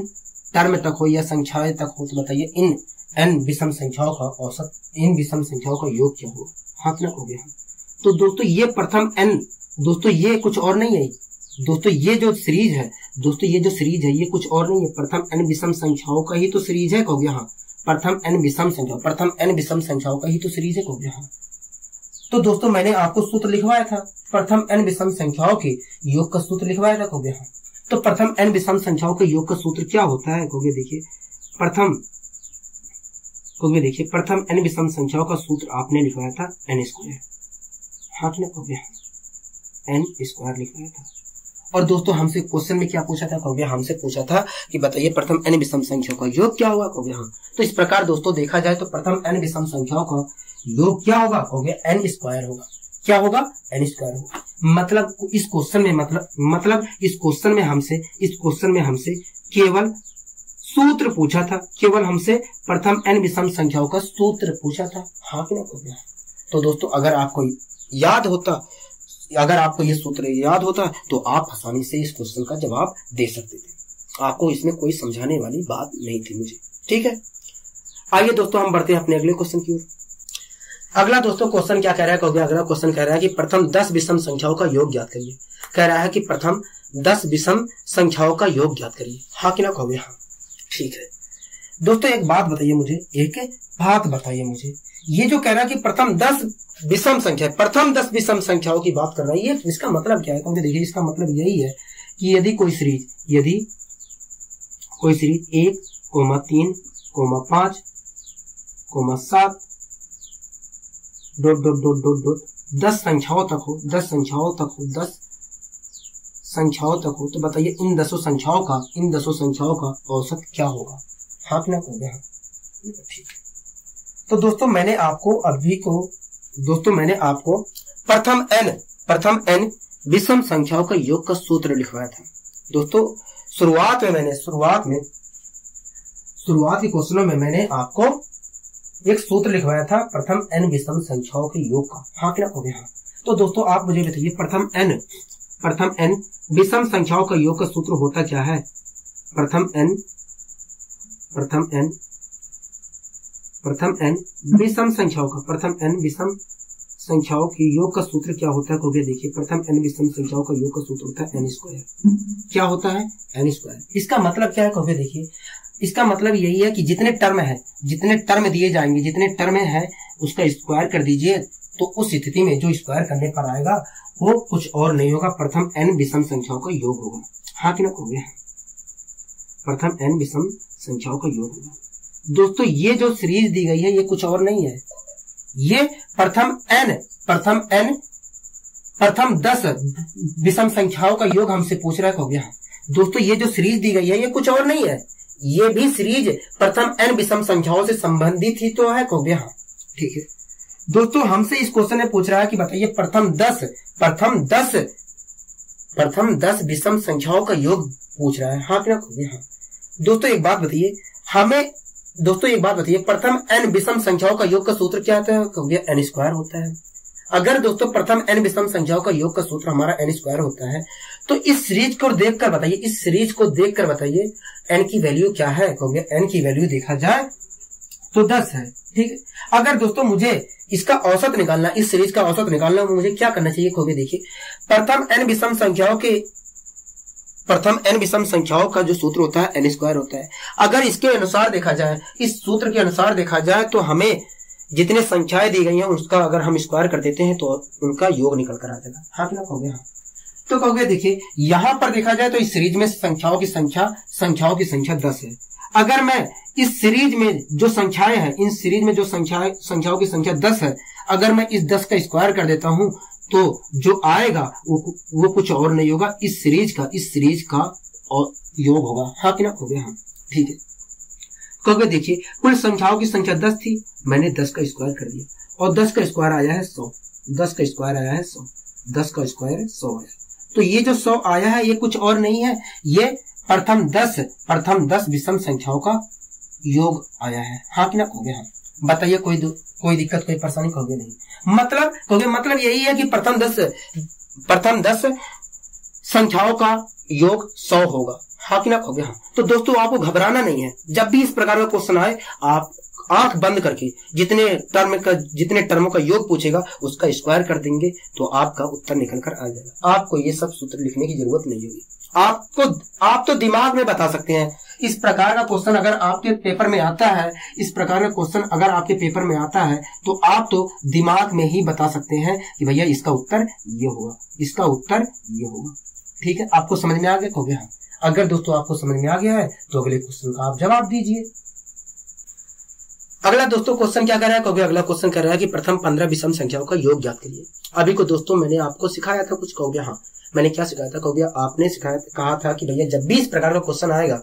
टर्म तक हो या संख्याएं तक हो, तो बताइए इन n विषम संख्याओं का औसत, इन विषम संख्याओं का योग क्या होगा? हाँ ना हो गया। तो दोस्तों ये प्रथम n, दोस्तों ये कुछ और नहीं है, दोस्तों ये जो सीरीज है ये कुछ और नहीं है, प्रथम n विषम संख्याओं का ही तो सीरीज है कहोगे हाँ। प्रथम n विषम संख्याओं का ही तो सीरीज है कहोगे हाँ। तो दोस्तों मैंने आपको सूत्र लिखवाया था, प्रथम n विषम संख्याओं के योग का सूत्र लिखवाया था कहोगे हाँ। तो प्रथम n विषम संख्याओं के योग का सूत्र क्या होता है कहोगे? देखिए प्रथम n विषम संख्याओं का सूत्र आपने लिखवाया था n², हाँ कि ना कहोगे? n² लिखवाया था। और दोस्तों हमसे क्वेश्चन में क्या पूछा था कहोगे? हमसे पूछा था कि बताइए प्रथम n विषम संख्याओं का योग क्या होगा कहोगे हाँ। तो इस प्रकार दोस्तों देखा जाए तो प्रथम n विषम संख्याओं का योग क्या होगा कहोगे? n² होगा। क्या होगा? n² होगा। मतलब इस क्वेश्चन में हमसे केवल सूत्र पूछा था, केवल हमसे प्रथम n विषम संख्याओं का सूत्र पूछा था, हाँ कि ना कहोगे? तो दोस्तों अगर आपको ये सूत्र याद होता तो आप आसानी से इस क्वेश्चन का जवाब दे सकते थे, आपको इसमें कोई समझाने वाली बात नहीं थी मुझे, ठीक है। आइए दोस्तों हम बढ़ते हैं अपने अगले क्वेश्चन की ओर। अगला दोस्तों क्वेश्चन क्या कह रहा है कहोगे? अगला क्वेश्चन कह रहा है कि प्रथम 10 विषम संख्याओं का योग ज्ञात करिए। कह रहा है कि प्रथम 10 विषम संख्याओं का योग ज्ञात करिए, हाँ कि ना कहोगे हाँ। ठीक है दोस्तों एक बात बताइए मुझे, ये जो कह रहा है कि प्रथम 10 विषम संख्याओं की बात कर रहा है, ये इसका मतलब क्या है? क्योंकि देखिए इसका मतलब यही है कि यदि कोई series 1, 3, 5, 7 dot dot dot dot dot 10 संख्याओं तक हो, तो बताइए इन 10 संख्याओं का औसत क्या होगा? हाँ कि ना कहोगे हाँ। ठीक है। तो दोस्तों मैंने आपको प्रथम n विषम संख्याओं का योग का सूत्र लिखवाया था। दोस्तों शुरुआती क्वेश्चनों में मैंने आपको एक सूत्र लिखवाया था प्रथम n विषम संख्याओं के योग का, हाँ कि ना कहोगे हाँ। तो दोस्तों आप मुझे बताइए प्रथम n विषम संख्याओं का योग का सूत्र होता क्या है? प्रथम n विषम संख्याओं के योग का सूत्र क्या होता है कहोगे? देखिए प्रथम n विषम संख्याओं का योग का सूत्र होता है n²। क्या होता है? n²। इसका मतलब क्या है कहोगे? देखिए इसका मतलब यही है कि जितने टर्म दिए जाएंगे, जितने टर्म है उसका स्क्वायर कर दीजिए, तो उस स्थिति में जो स्क्वायर करने पर आएगा वो कुछ और नहीं होगा, प्रथम n विषम संख्याओं का योग होगा। हाँ कि ना हो गया, प्रथम n विषम संख्याओं का योग होगा। दोस्तों ये जो सीरीज दी गई है ये कुछ और नहीं है, ये प्रथम 10 विषम संख्याओं का योग हमसे पूछ रहा है। हो गया दोस्तों, ये जो सीरीज दी गई है ये कुछ और नहीं है, ये भी सीरीज प्रथम n विषम संख्याओं से संबंधित ही तो है। हो गया ठीक है दोस्तों, हमसे इस क्वेश्चन में पूछ रहा है कि बताइए प्रथम 10 विषम संख्याओं का योग पूछ रहा है। हाँ क्या हो गया दोस्तों, एक बात बताइए प्रथम n विषम संख्याओं का योग का सूत्र क्या होता है? हो गया n स्क्वायर होता है। अगर दोस्तों प्रथम n विषम संख्याओं का योग का सूत्र हमारा n स्क्वायर होता है तो इस सीरीज को देखकर बताइए n की वैल्यू क्या है? हो गया n की वैल्यू देखा जाए तो 10 है। ठीक है, अगर दोस्तों मुझे इसका औसत निकालना, इस सीरीज का औसत निकालना, मुझे क्या करना चाहिए? हो गया देखिए, प्रथम n विषम संख्याओं का जो सूत्र होता है n स्क्वायर होता है। अगर इसके अनुसार देखा जाए, इस सूत्र के अनुसार देखा जाए तो हमें जितने संख्याएं दी गई हैं उसका अगर हम स्क्वायर कर देते हैं तो उनका योग निकल कर आ जाएगा। हाँ कि ना हो गया, तो कहोगे देखिए यहां पर देखा जाए तो इस सीरीज में संख्याओं की संख्या 10 है। अगर मैं इस सीरीज में जो संख्याएं हैं, इन सीरीज में जो संख्याओं की संख्या 10 है, अगर मैं इस 10 का स्क्वायर कर देता हूं तो जो आएगा वो कुछ और नहीं होगा, इस सीरीज का योग होगा। हाँ कि ना हो गया, हाँ ठीक है। कहोगे देखिए कुल संख्याओं की संख्या 10 थी, मैंने 10 का स्क्वायर कर दिया और 10 का स्क्वायर आया है 100, 10 का स्क्वायर आया है 100, 10 का स्क्वायर 100 है। तो ये जो 100 आया है ये कुछ और नहीं है, ये प्रथम 10 विषम संख्याओं का योग आया है। हाँ कि ना हो गया, बताइए कोई दिक्कत, कोई परेशानी? कहोगे नहीं, मतलब यही है कि प्रथम 10 संख्याओं का योग 100 होगा। हाँ कि ना हो गया। तो दोस्तों आपको घबराना नहीं है, जब भी इस प्रकार का क्वेश्चन आए आप आंख बंद करके जितने टर्मों का योग पूछेगा उसका स्क्वायर कर देंगे तो आपका उत्तर निकल कर आ जाएगा। आपको ये सब सूत्र लिखने की जरूरत नहीं होगी, आप तो दिमाग में बता सकते हैं। इस प्रकार का क्वेश्चन अगर आपके पेपर में आता है, तो आप तो दिमाग में ही बता सकते हैं कि भैया इसका उत्तर ये होगा, ठीक है। आपको समझ में आ गया? हो गया। अगर दोस्तों आपको समझ में आ गया है तो अगले क्वेश्चन का आप जवाब दीजिए। अगला दोस्तों क्वेश्चन क्या कर रहा है? अगला क्वेश्चन कर रहा है कि प्रथम 15 विषम संख्याओं का योग ज्ञात करिए। अभी को दोस्तों मैंने आपको सिखाया था कुछ, कहोगे हाँ मैंने क्या सिखाया था? कहोगे आपने कहा था कि भैया जब भी इस प्रकार का क्वेश्चन आएगा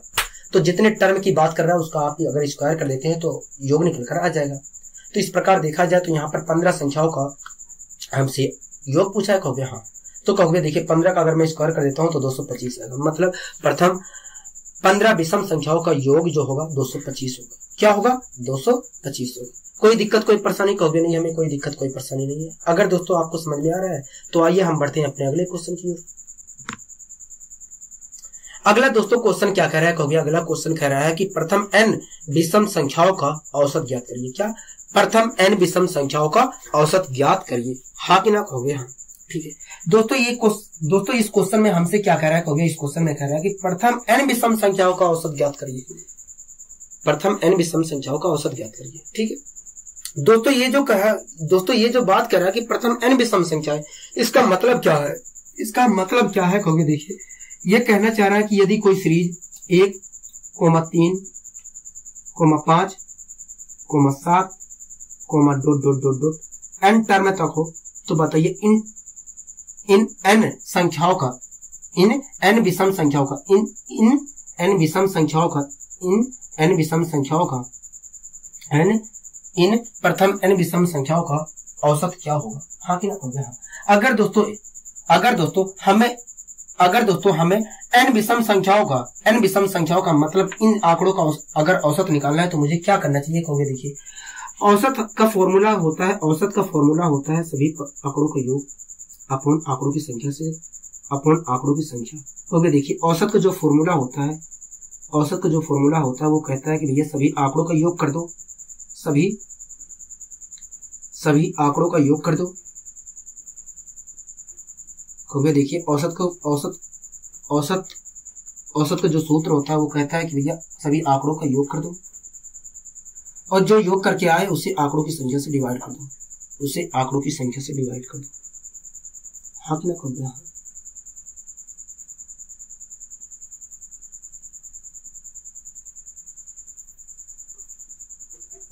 तो जितने टर्म की बात कर रहा है उसका आप अगर स्क्वायर कर लेते हैं तो योग निकल कर आ जाएगा। तो इस प्रकार देखा जाए तो यहाँ पर 15 संख्याओं का हमसे योग पूछा है। कहोगे हाँ, तो कहोगे देखिए 15 का अगर मैं स्क्वायर कर देता हूँ तो 225 आएगा, मतलब प्रथम 15 विषम संख्याओं का योग जो होगा 225 होगा। क्या होगा? 225 होगा। कोई दिक्कत कोई परेशानी? कहोगे नहीं, हमें कोई दिक्कत कोई परेशानी नहीं है। अगर दोस्तों आपको समझ में आ रहा है तो आइए हम बढ़ते हैं अपने अगले क्वेश्चन की ओर। अगला दोस्तों क्वेश्चन क्या कह रहा है? कहोगे अगला क्वेश्चन कह रहा है कि प्रथम n विषम संख्याओं का औसत ज्ञात करिए। क्या? प्रथम n विषम संख्याओं का औसत ज्ञात करिए। हाँ कि ना? कहोगे हाँ, ठीक है। दोस्तों इस क्वेश्चन में हमसे क्या कह रहा है? कहोगे इस क्वेश्चन में कह रहा है कि प्रथम n विषम संख्याओं का औसत ज्ञात करिए। प्रथम n विषम संख्याओं का औसत ज्ञात करिए, ठीक है। दोस्तों ये जो बात कर रहा है कि प्रथम n विषम संख्या है, इसका मतलब क्या है? कहोगे देखिए ये कहना चाह रहा है कि यदि कोई सीरीज 1, 3, 5, 7, n टर्म तक हो तो बताइए इन n संख्याओं का, इन n विषम संख्याओं का इन प्रथम n विषम संख्याओं का औसत क्या होगा? हाँ कि ना? हो गया। अगर दोस्तों हमें n विषम संख्याओं का मतलब इन आंकड़ों का अगर औसत निकालना है तो मुझे क्या करना चाहिए? कहोगे देखिए औसत का फॉर्मूला होता है सभी आंकड़ों का योग अपॉन आंकड़ों की संख्या से अपॉन आंकड़ों की संख्या। कहोगे देखिए औसत का जो फॉर्मूला होता है वो कहता है कि भैया सभी आंकड़ों का योग कर दो, सभी आंकड़ों का योग कर दो। कहोगे देखिए औसत का जो सूत्र होता है वो कहता है कि भैया सभी आंकड़ों का योग कर दो और जो योग करके आए उसे आंकड़ों की संख्या से डिवाइड कर दो। उसे आंकड़ों की संख्या से डिवाइड कर दो। हाँ कि ना कहोगे? हाँ।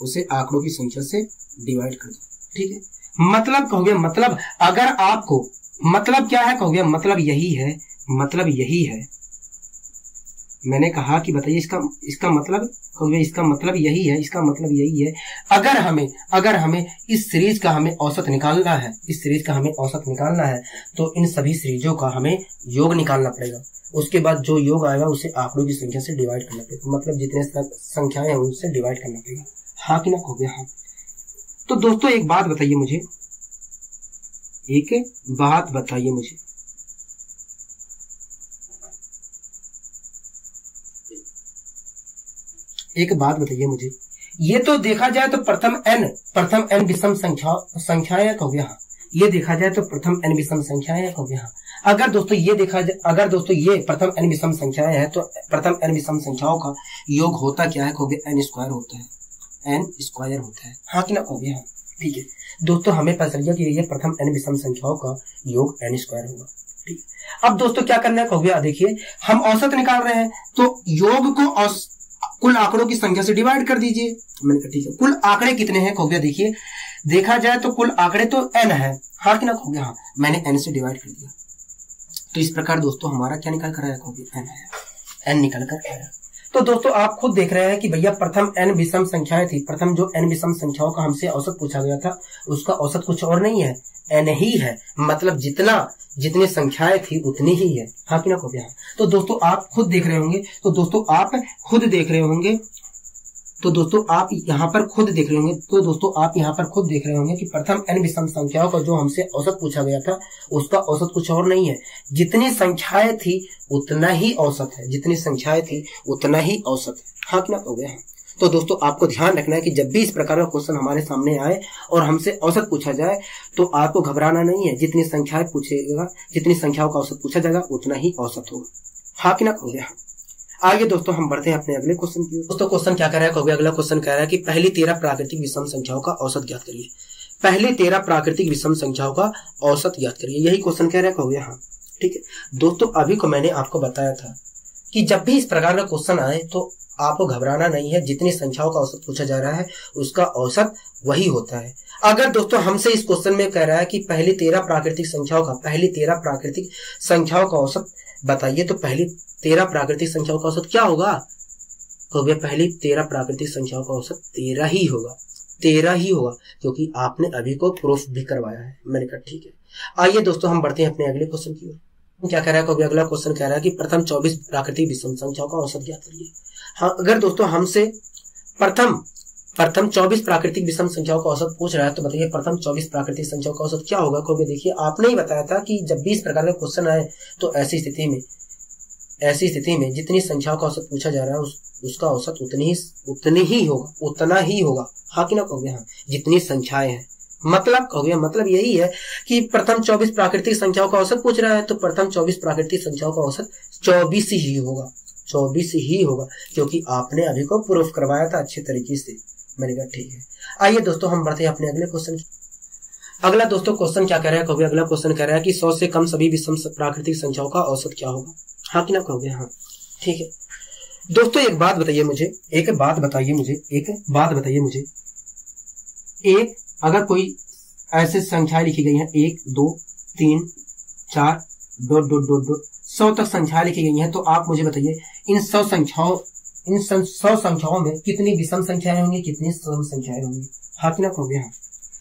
उसे आंकड़ों की संख्या से डिवाइड कर दो। ठीक है, मतलब कहोगे मतलब अगर आपको मतलब क्या है कहोगे? मतलब यही है, मतलब यही है। मैंने कहा कि बताइए इसका मतलब कहोगे? इसका मतलब यही है, इसका मतलब यही है। अगर हमें इस सीरीज का हमें औसत निकालना है, इस सीरीज का हमें औसत निकालना है तो इन सभी सीरीजों का हमें योग निकालना पड़ेगा। उसके बाद जो योग आएगा उसे आंकड़ों की संख्या से डिवाइड करना पड़ेगा, मतलब जितने संख्याएं हैं उनसे डिवाइड करना पड़ेगा। हाँ कि ना कहोगे? हाँ। तो दोस्तों एक बात बताइए मुझे, एक बात बताइए मुझे, एक बात बताइए मुझे, ये तो देखा जाए तो प्रथम n विषम संख्याएं कहोगे? हाँ। ये देखा जाए तो प्रथम n विषम संख्याएं कहोगे? हाँ। अगर दोस्तों ये देखा जाए, अगर दोस्तों ये प्रथम n विषम संख्याएं हैं तो प्रथम n विषम संख्याओं का योग होता क्या है कहोगे? n स्क्वायर होता है, n स्क्वायर होता है। हाँ कि ना कहोगे? हाँ। ठीक है दोस्तों, हमें पता चल गया कि ये प्रथम n विषम संख्याओं का योग n स्क्वायर होगा। ठीक, अब दोस्तों क्या करना है कहोगे? देखिए हम औसत निकाल रहे हैं तो योग को कुल आंकड़ों की संख्या से डिवाइड कर दीजिए। मैंने कहा ठीक है, कुल आंकड़े कितने हैं कहोगे? देखिए देखा जाए तो कुल आंकड़े तो n है। हाँ कि ना कहोगे? हाँ, मैंने n से डिवाइड कर दिया। तो इस प्रकार दोस्तों हमारा क्या निकल कर आया कहोगे? n है, n निकल कर आया। तो दोस्तों आप खुद देख रहे हैं कि भैया प्रथम n विषम संख्याएं थी, प्रथम जो n विषम संख्याओं का हमसे औसत पूछा गया था उसका औसत कुछ और नहीं है, n ही है। मतलब जितनी संख्याएं थी उतनी ही है। हाँ कि ना कहोगे? हाँ। तो दोस्तों आप खुद देख रहे होंगे, तो दोस्तों आप खुद देख रहे होंगे, तो दोस्तों आप यहाँ पर खुद देख रहे होंगे, तो दोस्तों आप यहाँ पर खुद देख रहे होंगे कि प्रथम n विषम संख्याओं का जो हमसे औसत पूछा गया था उसका औसत कुछ और नहीं है, जितनी संख्याएं थी उतना ही औसत है, जितनी संख्याएं थी उतना ही औसत है। हाँ कि ना कहोगे? हाँ। तो दोस्तों आपको ध्यान रखना है कि जब भी इस प्रकार का क्वेश्चन हमारे सामने आए और हमसे औसत पूछा जाए तो आपको घबराना नहीं है, जितनी संख्याएं पूछेगा, जितनी संख्याओं का औसत पूछा जाएगा उतना ही औसत होगा। हाँ कि ना कहोगे? हाँ। आगे दोस्तों हम बढ़ते हैं अपने अगले क्वेश्चन की ओर। दोस्तों क्वेश्चन क्या कह रहा है कहोगे? अगला क्वेश्चन कह रहा है कि पहली 13 प्राकृतिक विषम संख्याओं का औसत ज्ञात करिए। पहली 13 प्राकृतिक विषम संख्याओं का औसत ज्ञात करिए, यही क्वेश्चन कह रहा है कहोगे? हाँ। ठीक है दोस्तों, अभी को मैंने आपको बताया था कि जब भी इस प्रकार का क्वेश्चन आए तो आपको घबराना नहीं है, जितनी संख्याओं का औसत पूछा जा रहा है उसका औसत वही होता है। अगर दोस्तों हमसे इस क्वेश्चन में कह रहा है कि पहली 13 प्राकृतिक संख्याओं का औसत बताइए, तो पहली 13 प्राकृतिक संख्याओं का औसत क्या होगा कहोगे? पहली 13 प्राकृतिक संख्याओं का औसत 13 ही होगा, 13 ही होगा, क्योंकि आपने अभी को प्रूफ भी करवाया है। मैंने कहा ठीक है। आइए दोस्तों हम बढ़ते हैं अपने अगले क्वेश्चन की ओर। क्या कह रहा है कहोगे? अगला क्वेश्चन कह रहा है कि प्रथम 24 प्राकृतिक विषम संख्याओं का औसत ज्ञात करिए। हाँ, अगर दोस्तों हमसे प्रथम 24 प्राकृतिक विषम संख्याओं का औसत पूछ रहा है तो बताइए प्रथम 24 प्राकृतिक संख्याओं का औसत क्या होगा कहोगे? देखिए आपने ही बताया था कि जब भी इस प्रकार का क्वेश्चन आए तो ऐसी स्थिति में जितनी संख्याओं का औसत पूछा जा रहा है उसका औसत उतना ही होगा। हाँ कि ना कहोगे? हाँ, जितनी संख्याएं हैं। मतलब कहोगे? मतलब यही है कि प्रथम 24 प्राकृतिक संख्याओं का औसत पूछ रहा है तो प्रथम 24 प्राकृतिक संख्याओं का औसत 24 ही होगा, 24 ही होगा, क्योंकि आपने अभी को प्रूफ करवाया था अच्छे तरीके से। मैंने कहा ठीक है। आइए दोस्तों हम बढ़ते हैं अपने अगले क्वेश्चन की। अगला दोस्तों क्वेश्चन क्या कह रहा है कहोगे? अगला क्वेश्चन कह रहा है कि 100 से कम सभी विषम प्राकृतिक संख्याओं का औसत क्या होगा। हाँ कि ना कहोगे? हाँ। ठीक है दोस्तों, एक बात बताइए मुझे, एक अगर कोई ऐसे संख्याएं लिखी गई हैं 1 2 3 4 ... 100 तक संख्याएं लिखी गई हैं, तो आप मुझे बताइए इन 100 संख्याओं में कितनी विषम संख्याएं होंगी, कितनी सम संख्याएं होंगी। हाँ कि ना कहोगे? हाँ।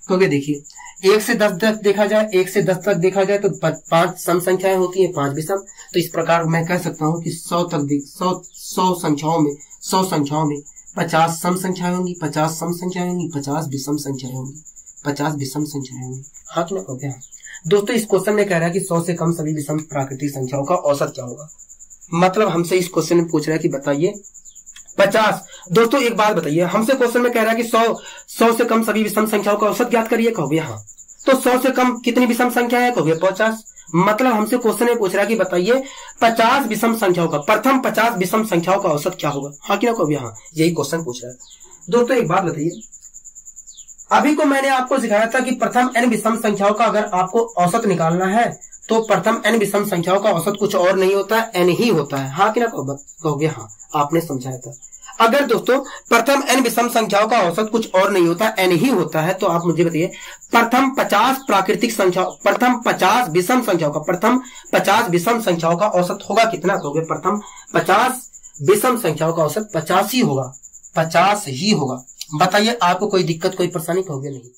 कहोगे देखिए 1 से 10 तक देखा जाए, 1 से 10 तक देखा जाए तो 5 सम संख्याएं होती हैं, 5 विषम। तो इस प्रकार मैं कह सकता हूँ कि 100 संख्याओं में 50 सम संख्याएं होंगी, 50 सम संख्याएं होंगी, 50 विषम संख्याएं होंगी, 50 विषम संख्याएं होंगी। हाँ कि ना कहोगे? हाँ। दोस्तों इस क्वेश्चन में कह रहा है कि 100 से कम सभी विषम प्राकृतिक संख्याओं का औसत क्या होगा। मतलब हमसे इस क्वेश्चन में पूछ रहा है कि बताइए 50। दोस्तों एक बात बताइए, हमसे क्वेश्चन में कह रहा है कि 100 से कम सभी विषम संख्याओं का औसत ज्ञात करिए कहोगे? हाँ। तो 100 से कम कितनी विषम संख्या है कहोगे? 50। मतलब हमसे क्वेश्चन में पूछ रहा है कि बताइए 50 विषम संख्याओं का, प्रथम 50 विषम संख्याओं का औसत क्या होगा। हाँ कि ना कहोगे? हाँ, यही क्वेश्चन पूछ रहा है। दोस्तों एक बात बताइए, अभी को मैंने आपको सिखाया था कि प्रथम n विषम संख्याओं का अगर आपको औसत निकालना है तो प्रथम n विषम संख्याओं का औसत कुछ और नहीं होता है, n ही होता है। हाँ कि ना कहोगे? हाँ, आपने समझाया था। अगर दोस्तों प्रथम n विषम संख्याओं का औसत कुछ और नहीं होता, n ही होता है, तो आप मुझे बताइए प्रथम 50 प्राकृतिक संख्याओं, प्रथम 50 विषम संख्याओं का, प्रथम 50 विषम संख्याओं का औसत होगा कितना? कहोगे प्रथम 50 विषम संख्याओं का औसत 50 ही होगा, 50 ही होगा। बताइए, आपको कोई दिक्कत, कोई परेशानी? कहोगे नहीं।